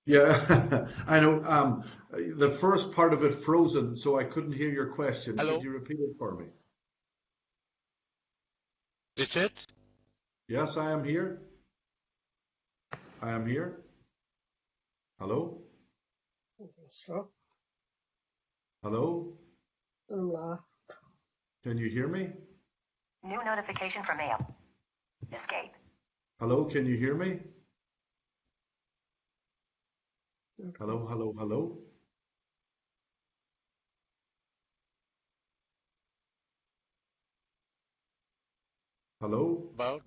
Yeah, I know. The first part of it frozen, so I couldn't hear your question. Hello? Could you repeat it for me? Richard? Yes, I am here. I am here. Hello? Hello? Can you hear me? New notification from mail. Escape. Hello, can you hear me? Hello, hello, hello? Hello? About?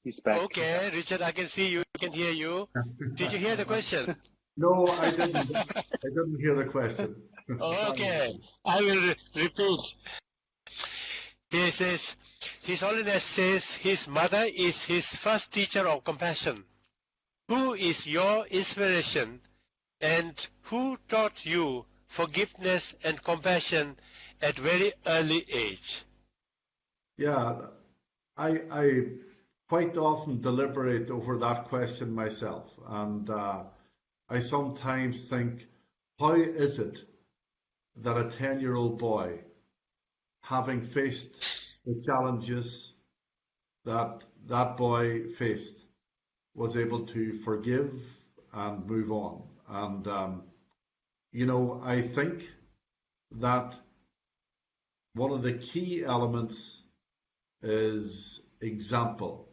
He's back. Okay, Richard, I can see you, I can hear you. Did you hear the question? No, I didn't. I didn't hear the question. Okay, I will repeat. He says, His Holiness says his mother is his first teacher of compassion. Who is your inspiration and who taught you forgiveness and compassion at very early age? Yeah, I quite often deliberate over that question myself, and I sometimes think, how is it that a 10-year-old boy, having faced the challenges that that boy faced, was able to forgive and move on? And, I think that one of the key elements is example.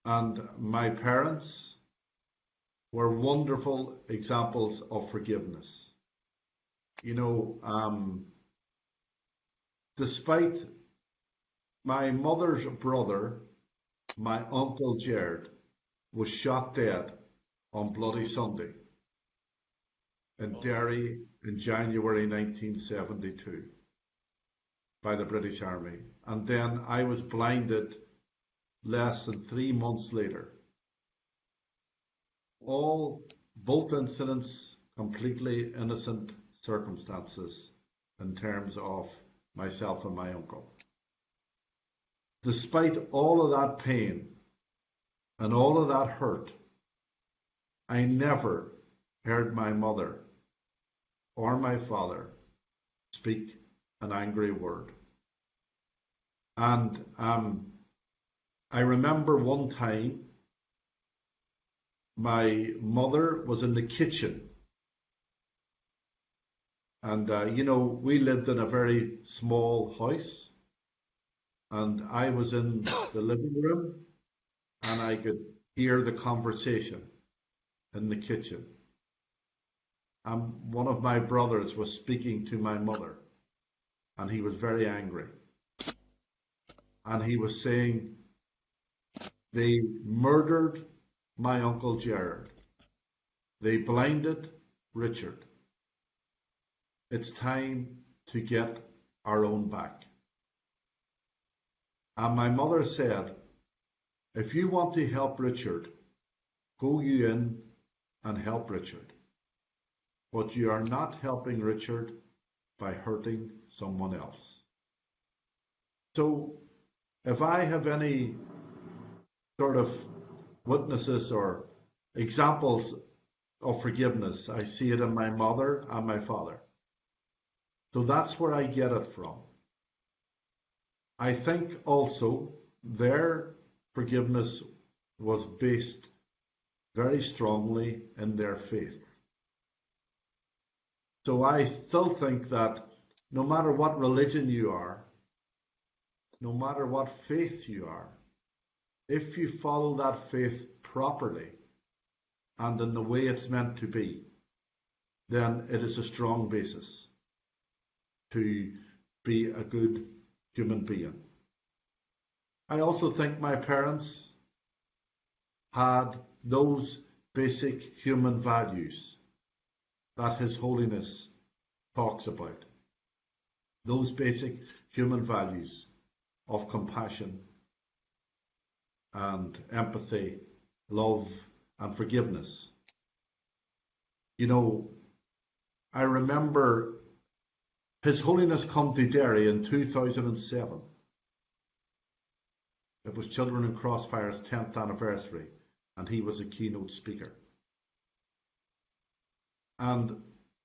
And my parents were wonderful examples of forgiveness. Despite my mother's brother, my uncle Jared, was shot dead on Bloody Sunday in Derry in January 1972 by the British Army. And then I was blinded less than 3 months later. Both incidents, completely innocent circumstances in terms of myself and my uncle. Despite all of that pain and all of that hurt, I never heard my mother or my father speak an angry word. And I remember one time my mother was in the kitchen, and we lived in a very small house, and I was in the living room and I could hear the conversation in the kitchen. And one of my brothers was speaking to my mother, and he was very angry. And he was saying, they murdered my Uncle Gerard. They blinded Richard. It's time to get our own back. And my mother said, if you want to help Richard, go you in and help Richard. But you are not helping Richard by hurting someone else. So if I have any sort of witnesses or examples of forgiveness, I see it in my mother and my father. So that's where I get it from. I think also their forgiveness was based very strongly in their faith. So I still think that no matter what religion you are, no matter what faith you are, if you follow that faith properly and in the way it's meant to be, then it is a strong basis to be a good human being. I also think my parents had those basic human values that His Holiness talks about. Those basic human values of compassion and empathy, love and forgiveness. I remember His Holiness come to Derry in 2007. It was Children in Crossfire's 10th anniversary, and he was a keynote speaker. And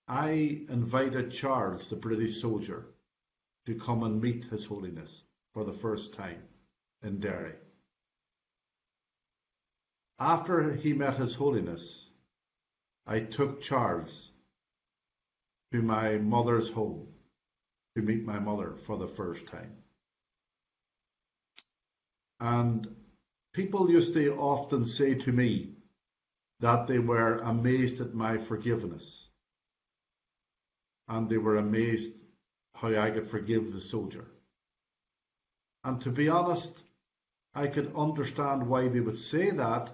I invited Charles, the British soldier, to come and meet His Holiness for the first time in Derry. After he met His Holiness, I took Charles to my mother's home to meet my mother for the first time. And people used to often say to me that they were amazed at my forgiveness. And they were amazed how I could forgive the soldier. And to be honest, I could understand why they would say that,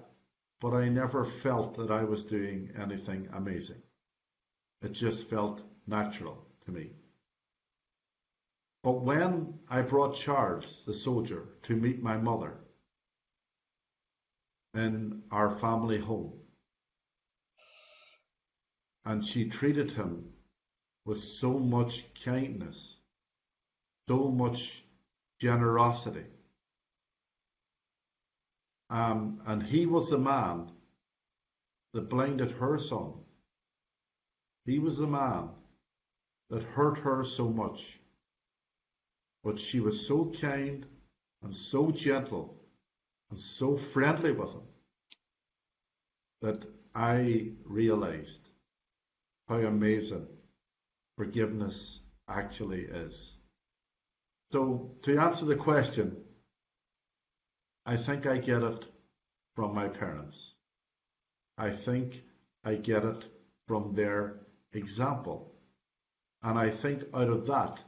but I never felt that I was doing anything amazing. It just felt natural to me. But when I brought Charles, the soldier, to meet my mother in our family home, and she treated him with so much kindness, so much generosity, And he was the man that blinded her son. He was the man that hurt her so much. But she was so kind and so gentle and so friendly with him that I realized how amazing forgiveness actually is. So to answer the question, I think I get it from my parents. I think I get it from their example. And I think out of that,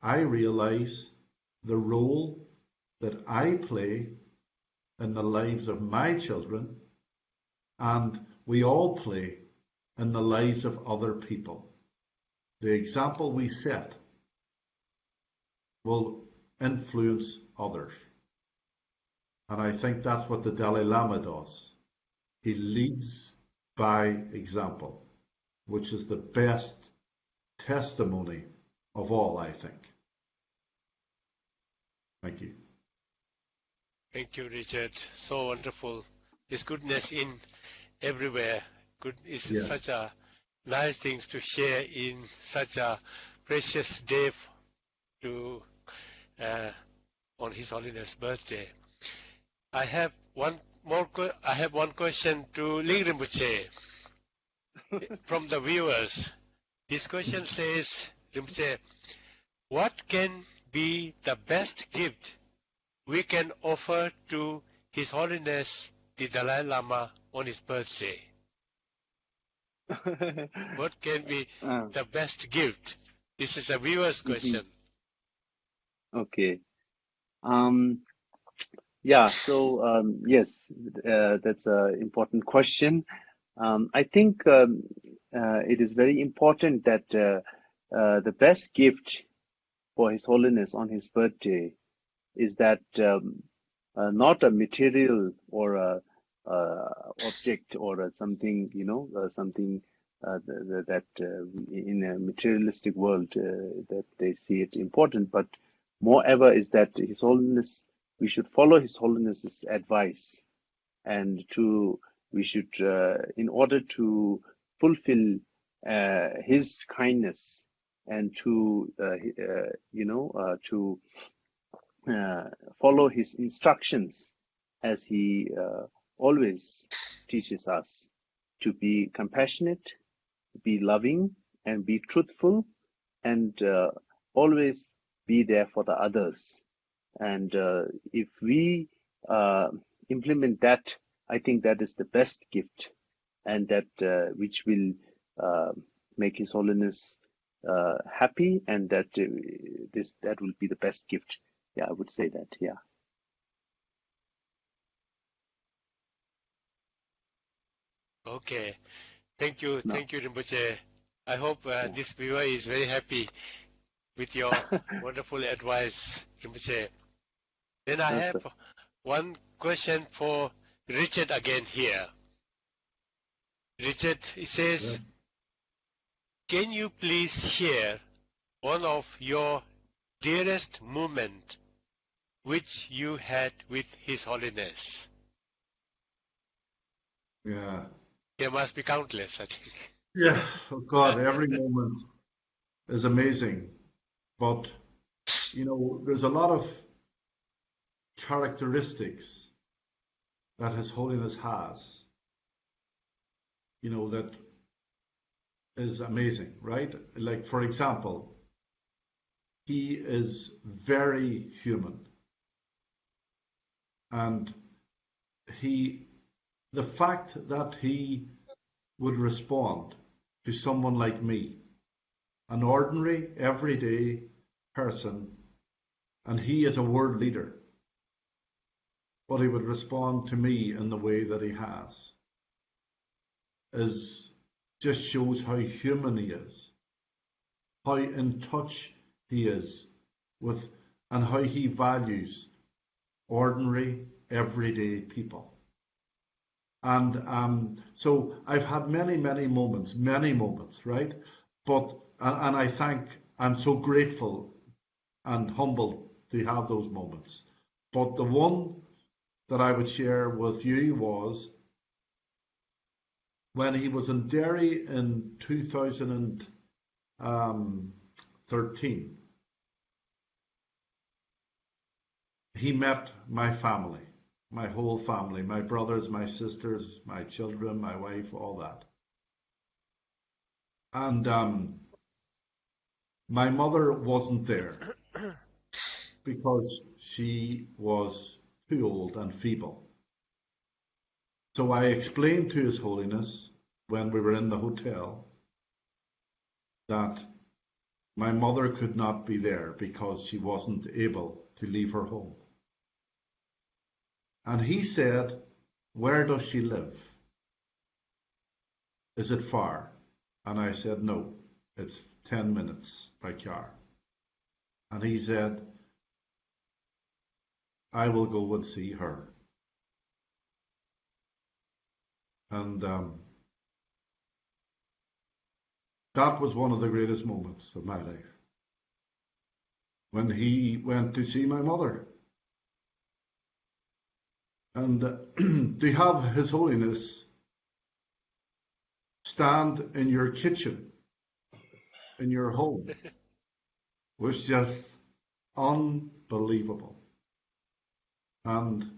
I realize the role that I play in the lives of my children, and we all play in the lives of other people. The example we set will influence others. And I think that's what the Dalai Lama does. He leads by example, which is the best testimony of all, I think. Thank you. Thank you, Richard. So wonderful. There's goodness in everywhere. Good is Yes. such a nice things to share in such a precious day to on His Holiness' birthday. I have one question to Ling Rinpoche from the viewers. This question says, Rinpoche, what can be the best gift we can offer to His Holiness the Dalai Lama on his birthday? What can be the best gift? This is a viewer's question. Okay. Yeah, so yes, that's an important question. I think it is very important that the best gift for His Holiness on his birthday is that not a material or a object or something, something that in a materialistic world that they see it important, but moreover is that His Holiness, we should follow His Holiness's advice, and we should in order to fulfill His kindness and to follow His instructions, as He always teaches us to be compassionate, be loving, and be truthful, and always be there for the others. And if we implement that, I think that is the best gift, and that which will make His Holiness happy, and that will be the best gift. Yeah, I would say that. Yeah. Okay. Thank you. No. Thank you, Rinpoche. I hope this viewer is very happy with your wonderful advice, Rinpoche. Then I have one question for Richard again here. Richard, he says, can you please share one of your dearest moment which you had with His Holiness? Yeah. There must be countless, I think. Yeah. Oh God, every moment is amazing. But, there's a lot of characteristics that His Holiness has, that is amazing, right? Like, for example, He is very human. And the fact that He would respond to someone like me, an ordinary, everyday person, and He is a world leader, but He would respond to me in the way that He has, just shows how human He is, how in touch He is with, and how He values ordinary, everyday people. And so I've had many moments, right? But, and I'm so grateful and humbled to have those moments. But the one that I would share with you was when he was in Derry in 2013, he met my family, my whole family, my brothers, my sisters, my children, my wife, all that. And my mother wasn't there because she was too old and feeble. So I explained to His Holiness when we were in the hotel that my mother could not be there because she wasn't able to leave her home. And he said, "Where does she live? Is it far?" And I said, "No, it's 10 minutes by car." And he said, "I will go and see her." And that was one of the greatest moments of my life, when he went to see my mother. And to have His Holiness stand in your kitchen, in your home, was just unbelievable. And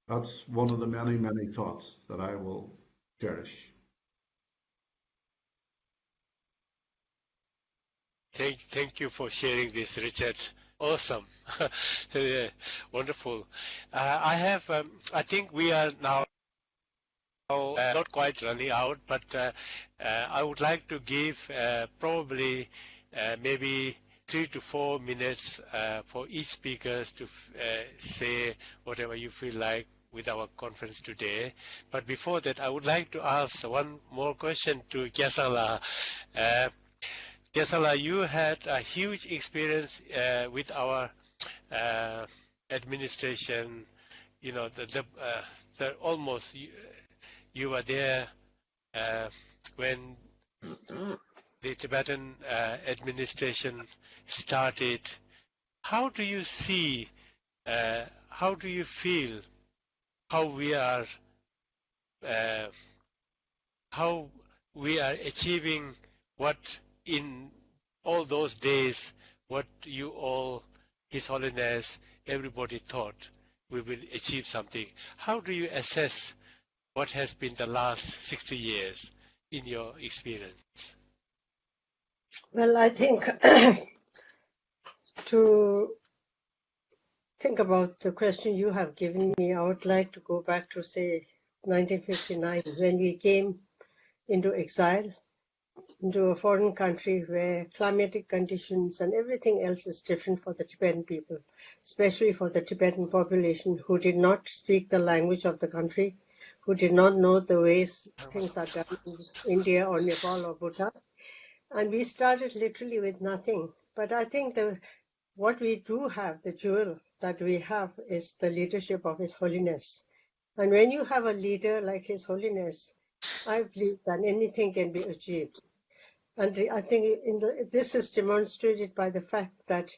that's one of the many, many thoughts that I will cherish. Thank you for sharing this, Richard. Awesome. Yeah, wonderful. I think we are now not quite running out, but I would like to give probably maybe 3 to 4 minutes for each speaker to say whatever you feel like with our conference today. But before that, I would like to ask one more question to Kesala. Kesala, you had a huge experience with our administration. You know, the almost you were there when the Tibetan administration started. How do you see? How do you feel? How we are achieving what in all those days, what you all, His Holiness, everybody thought we will achieve something. How do you assess what has been the last 60 years in your experience? Well, I think to think about the question you have given me, I would like to go back to, say, 1959, when we came into exile, into a foreign country where climatic conditions and everything else is different for the Tibetan people, especially for the Tibetan population who did not speak the language of the country, who did not know the ways things are done in India or Nepal or Bhutan. And we started literally with nothing. But I think what we do have, the jewel that we have, is the leadership of His Holiness. And when you have a leader like His Holiness, I believe that anything can be achieved. And I think this is demonstrated by the fact that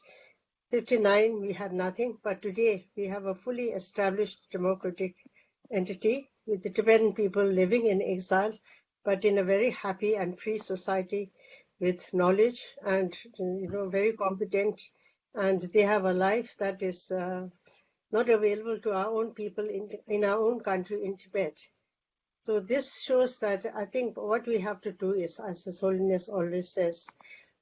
59 we had nothing, but today we have a fully established democratic entity with the Tibetan people living in exile, but in a very happy and free society with knowledge and very competent, and they have a life that is not available to our own people in our own country in Tibet. So this shows that I think what we have to do is, as His Holiness always says,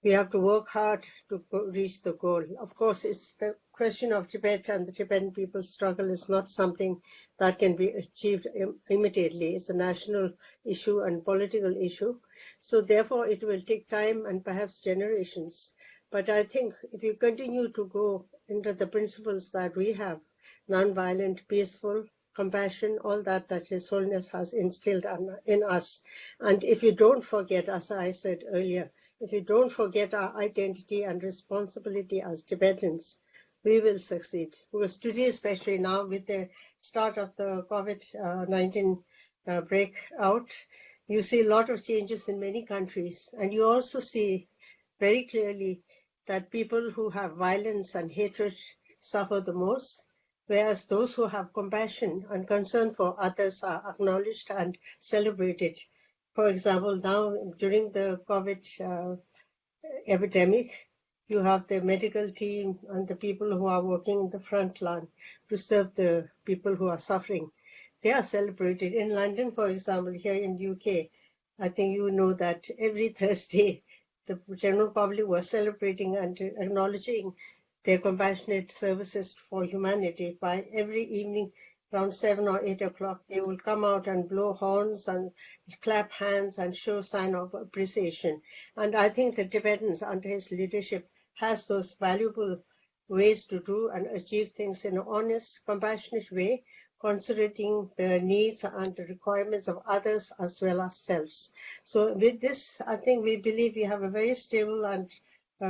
we have to work hard to reach the goal. Of course, it's the question of Tibet and the Tibetan people's struggle is not something that can be achieved immediately. It's a national issue and political issue. So therefore, it will take time and perhaps generations. But I think if you continue to go into the principles that we have, non-violent, peaceful, compassion, all that His Holiness has instilled in us. And if you don't forget, as I said earlier, if you don't forget our identity and responsibility as Tibetans, we will succeed. Because today, especially now with the start of the COVID-19 breakout, you see a lot of changes in many countries. And you also see very clearly that people who have violence and hatred suffer the most. whereas those who have compassion and concern for others are acknowledged and celebrated. For example, now during the COVID epidemic, you have the medical team and the people who are working in the front line to serve the people who are suffering. They are celebrated. In London, for example, here in UK, I think you know that every Thursday, the general public was celebrating and acknowledging their compassionate services for humanity. By every evening, around 7 or 8 o'clock, they will come out and blow horns and clap hands and show sign of appreciation. And I think the Tibetans, under his leadership, has those valuable ways to do and achieve things in an honest, compassionate way, considering the needs and the requirements of others as well as selves. So with this, I think we believe we have a very stable and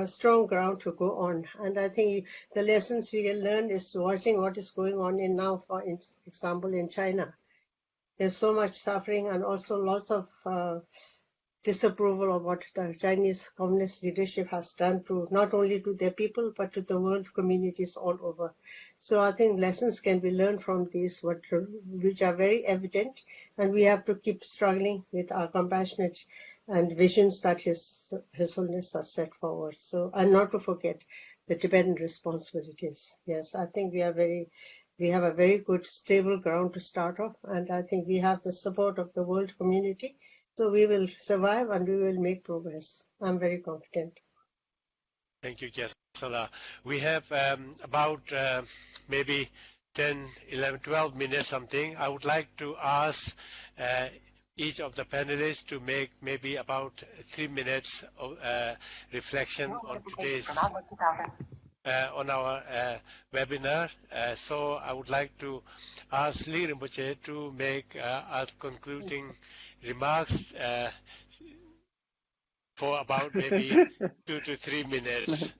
strong ground to go on. And I think the lessons we can learn is watching what is going on in now, for example, in China. There's so much suffering and also lots of disapproval of what the Chinese communist leadership has done to not only to their people, but to the world communities all over. So I think lessons can be learned from these, which are very evident, and we have to keep struggling with our compassionate and visions that His Holiness has set forward. So, and not to forget the Tibetan responsibilities. Yes, I think we have a very good, stable ground to start off, and I think we have the support of the world community. So we will survive and we will make progress. I'm very confident. Thank you, Kasur. We have about maybe 10, 11, 12 minutes something. I would like to ask each of the panelists to make maybe about 3 minutes of reflection on today's on our webinar. So I would like to ask Ling Rinpoche to make our concluding remarks for about maybe 2 to 3 minutes.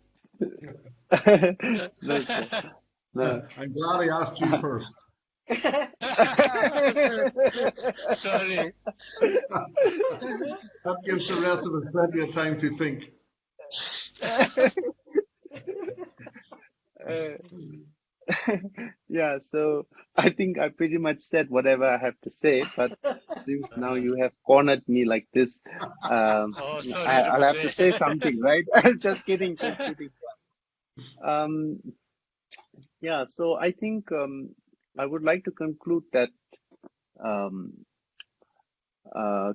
No. I'm glad I asked you first. Sorry. That gives the rest of us plenty of time to think. Yeah, so I think I pretty much said whatever I have to say, but since now you have cornered me like this, Sorry, I'll have to say something, right? Just kidding, just kidding. Yeah, so I think I would like to conclude that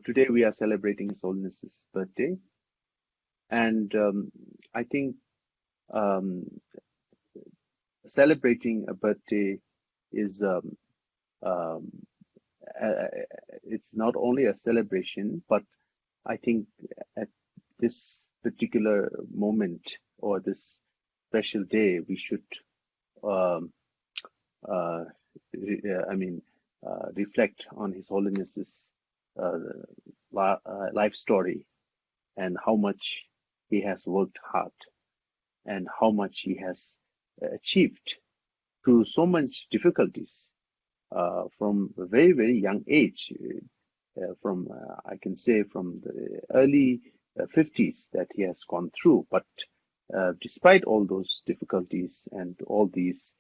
today we are celebrating His Holiness's birthday, and I think celebrating a birthday is it's not only a celebration, but I think at this particular moment or this special day, we should reflect on His Holiness's life story and how much he has worked hard and how much he has achieved through so much difficulties from a very, very young age, from I can say from the early 50s that he has gone through. But despite all those difficulties and all these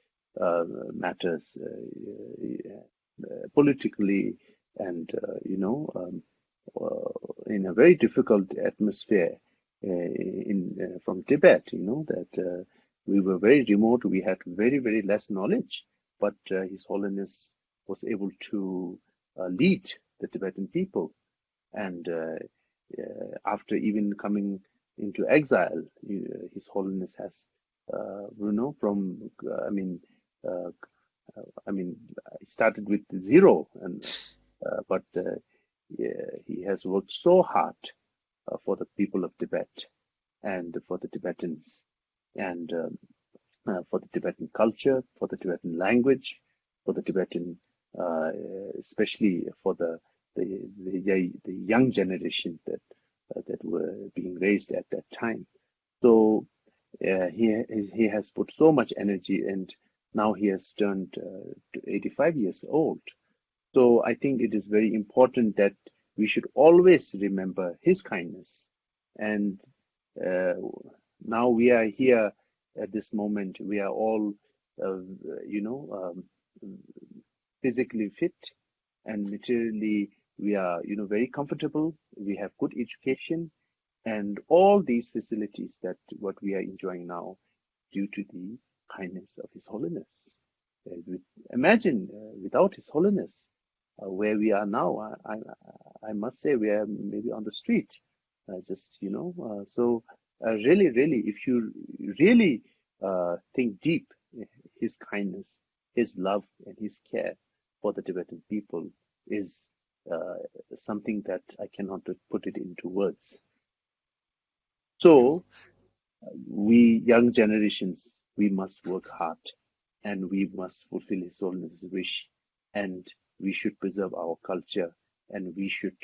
matters politically and in a very difficult atmosphere from Tibet, that we were very remote, we had very, very less knowledge, but His Holiness was able to lead the Tibetan people. And after even coming into exile, His Holiness has, he started with zero, but he has worked so hard for the people of Tibet and for the Tibetans and for the Tibetan culture, for the Tibetan language, for the Tibetan, especially for the young generation that were being raised at that time. So he has put so much energy, and now he has turned to 85 years old. So I think it is very important that we should always remember his kindness. And now we are here at this moment. We are all physically fit, and materially we are, very comfortable. We have good education, and all these facilities that what we are enjoying now, due to the kindness of His Holiness. Imagine without His Holiness, where we are now. I must say we are maybe on the street, So really, really, if you really think deep, His kindness, His love, and His care for the Tibetan people is something that I cannot put it into words. So we young generations, we must work hard, and we must fulfill His Holiness' wish, and we should preserve our culture, and we should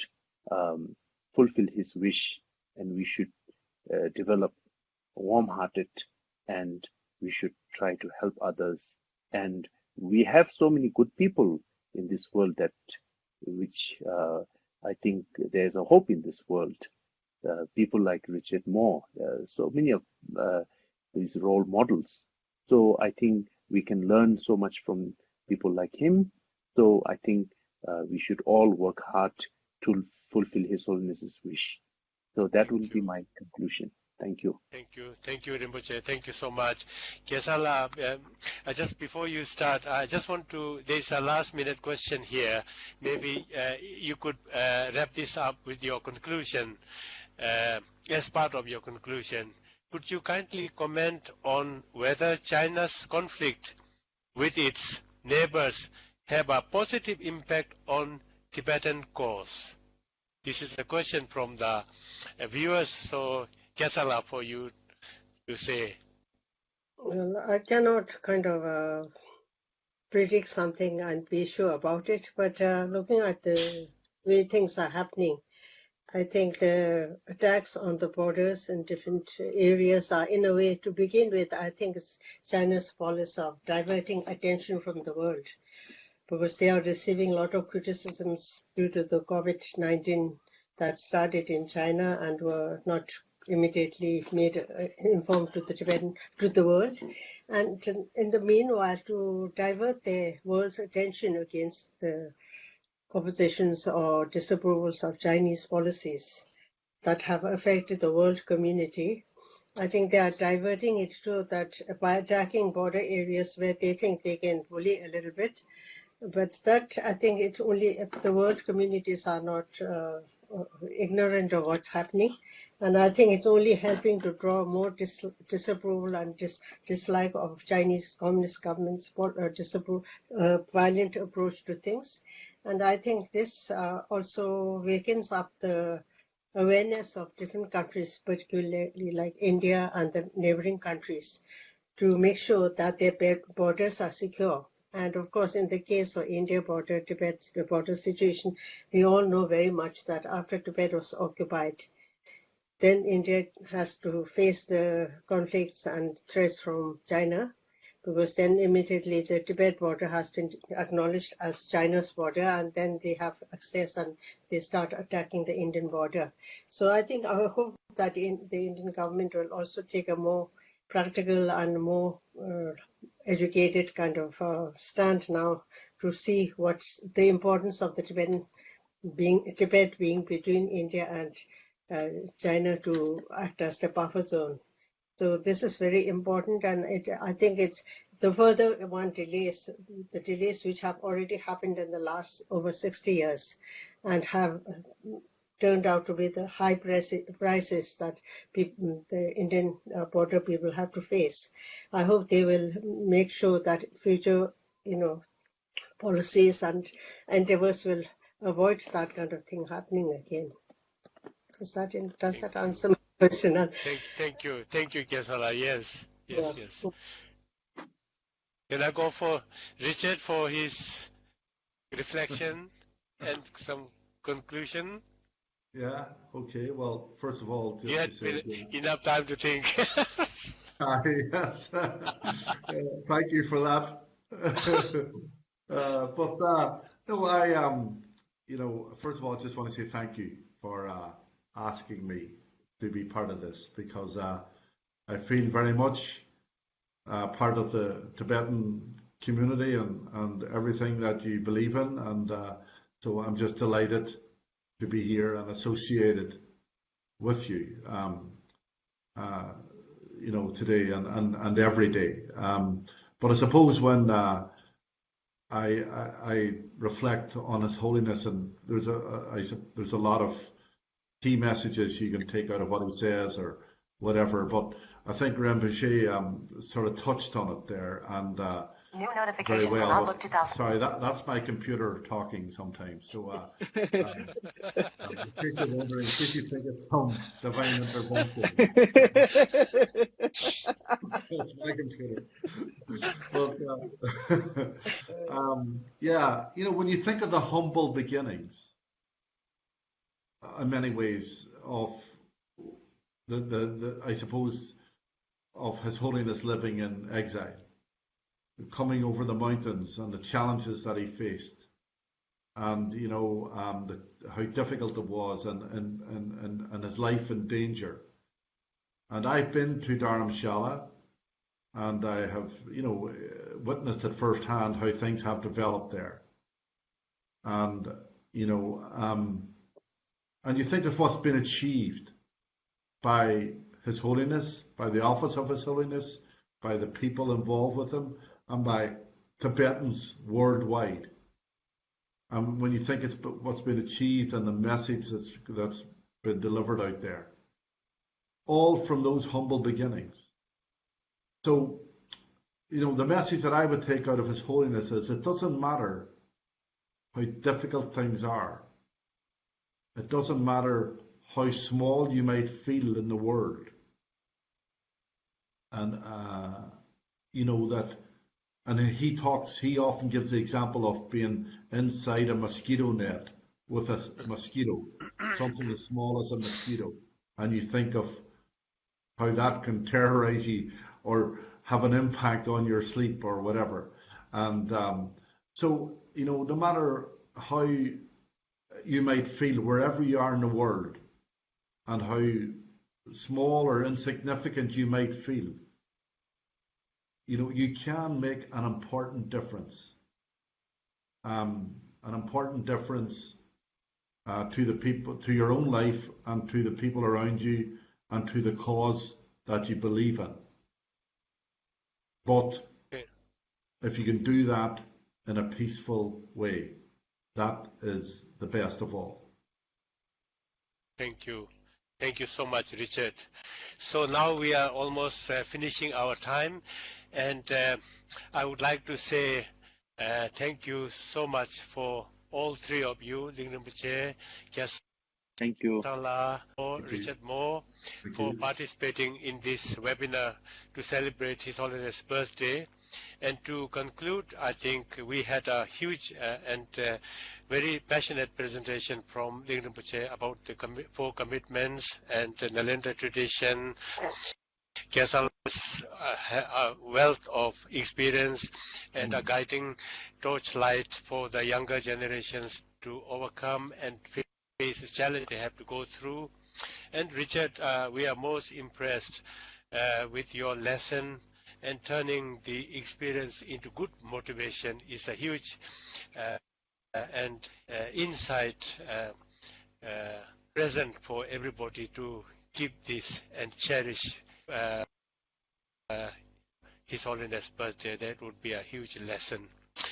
fulfill His wish, and we should develop warm-hearted, and we should try to help others. And we have so many good people in this world which I think there's a hope in this world. People like Richard Moore, so many of these role models. So I think we can learn so much from people like him. So I think we should all work hard to fulfill His Holiness's wish. So that will be my conclusion. Thank you. Thank you, Rinpoche. Thank you so much. Kesala, just before you start, I just want to, there's a last minute question here. Maybe you could wrap this up with your conclusion, as part of your conclusion. Could you kindly comment on whether China's conflict with its neighbors have a positive impact on Tibetan cause? This is a question from the viewers, so Kesala, for you to say. Well, I cannot kind of predict something and be sure about it, but looking at the way things are happening, I think the attacks on the borders in different areas are, in a way, to begin with, I think it's China's policy of diverting attention from the world, because they are receiving a lot of criticisms due to the COVID-19 that started in China and were not immediately made informed to the world, and in the meanwhile to divert the world's attention against the oppositions or disapprovals of Chinese policies that have affected the world community. I think they are diverting it so that by attacking border areas where they think they can bully a little bit, but that, I think, it's only the world communities are not ignorant of what's happening. And I think it's only helping to draw more disapproval and dislike of Chinese Communist government's violent approach to things. And I think this also wakens up the awareness of different countries, particularly like India and the neighboring countries, to make sure that their borders are secure. And of course, in the case of India border, Tibet border situation, we all know very much that after Tibet was occupied, then India has to face the conflicts and threats from China, because then immediately the Tibet border has been acknowledged as China's border, and then they have access and they start attacking the Indian border. So I think I hope that the Indian government will also take a more practical and more educated kind of stand now to see what's the importance of the Tibet being between India and China to act as the buffer zone. So this is very important, and I think it's the further one delays, the delays which have already happened in the last over 60 years and have turned out to be the high prices that the Indian border people have to face. I hope they will make sure that future, policies and endeavors will avoid that kind of thing happening again. Does that answer my question? Thank you, Kesala. Yes. Yeah. Can I go for Richard for his reflection and some conclusion? Yeah, okay. Well, first of all, You had enough time to think. Yes. Thank you for that. No, first of all, I just want to say thank you for asking me to be part of this, because I feel very much part of the Tibetan community and everything that you believe in. And so I'm just delighted to be here and associated with you, today and every day. But I suppose when I reflect on His Holiness, and there's a lot of key messages you can take out of what he says or whatever, but I think Rinpoche sort of touched on it there, and New very notification from well. Outlook But, 2000. sorry, that's my computer talking sometimes. So in case you're wondering, in case you think it's some divine intervention, it's my computer. But yeah, when you think of the humble beginnings, in many ways, of I suppose, of His Holiness living in exile, coming over the mountains and the challenges that he faced, and how difficult it was, and his life in danger. And I've been to Dharamsala, and I have witnessed at first hand how things have developed there. And and you think of what's been achieved by His Holiness, by the office of His Holiness, by the people involved with him, and by Tibetans worldwide. And when you think it's what's been achieved and the message that's been delivered out there, all from those humble beginnings. So, the message that I would take out of His Holiness is it doesn't matter how difficult things are. It doesn't matter how small you might feel in the world. And, and he often gives the example of being inside a mosquito net with a mosquito, something as small as a mosquito. And you think of how that can terrorize you or have an impact on your sleep or whatever. And so, no matter how you might feel wherever you are in the world and how small or insignificant you might feel, you can make an important difference. An important difference to the people, to your own life, and to the people around you, and to the cause that you believe in. But if you can do that in a peaceful way, that is the best of all. Thank you. Thank you so much, Richard. So now we are almost finishing our time, and I would like to say thank you so much for all three of you, Ling Rinpoche, Thank you. Richard Moore, for participating in this webinar to celebrate His Holiness' birthday. And to conclude, I think we had a huge and very passionate presentation from Ling Rinpoche about the four commitments and the Nalanda tradition, Kesang's wealth of experience, and a guiding torchlight for the younger generations to overcome and face the challenge they have to go through. And Richard, we are most impressed with your lesson, and turning the experience into good motivation is a huge and insight present for everybody to keep this and cherish His Holiness' birthday. That would be a huge lesson.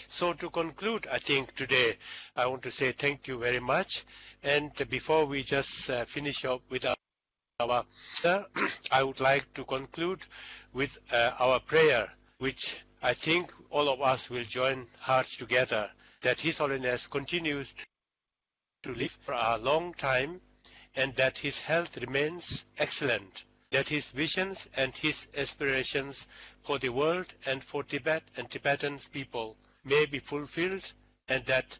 So to conclude, I think today I want to say thank you very much. And before we just finish up with our I would like to conclude with our prayer, which I think all of us will join hearts together, that His Holiness continues to live for a long time, and that his health remains excellent, that his visions and his aspirations for the world and for Tibet and Tibetan people may be fulfilled, and that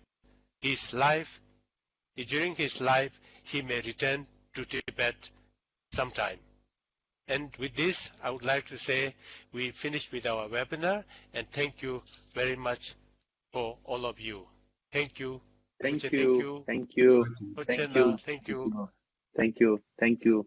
during his life he may return to Tibet sometime. And with this, I would like to say we finished with our webinar, and thank you very much for all of you. Thank you. Thank Thank you. you. Thank you. Thank you. Thank you. Thank you.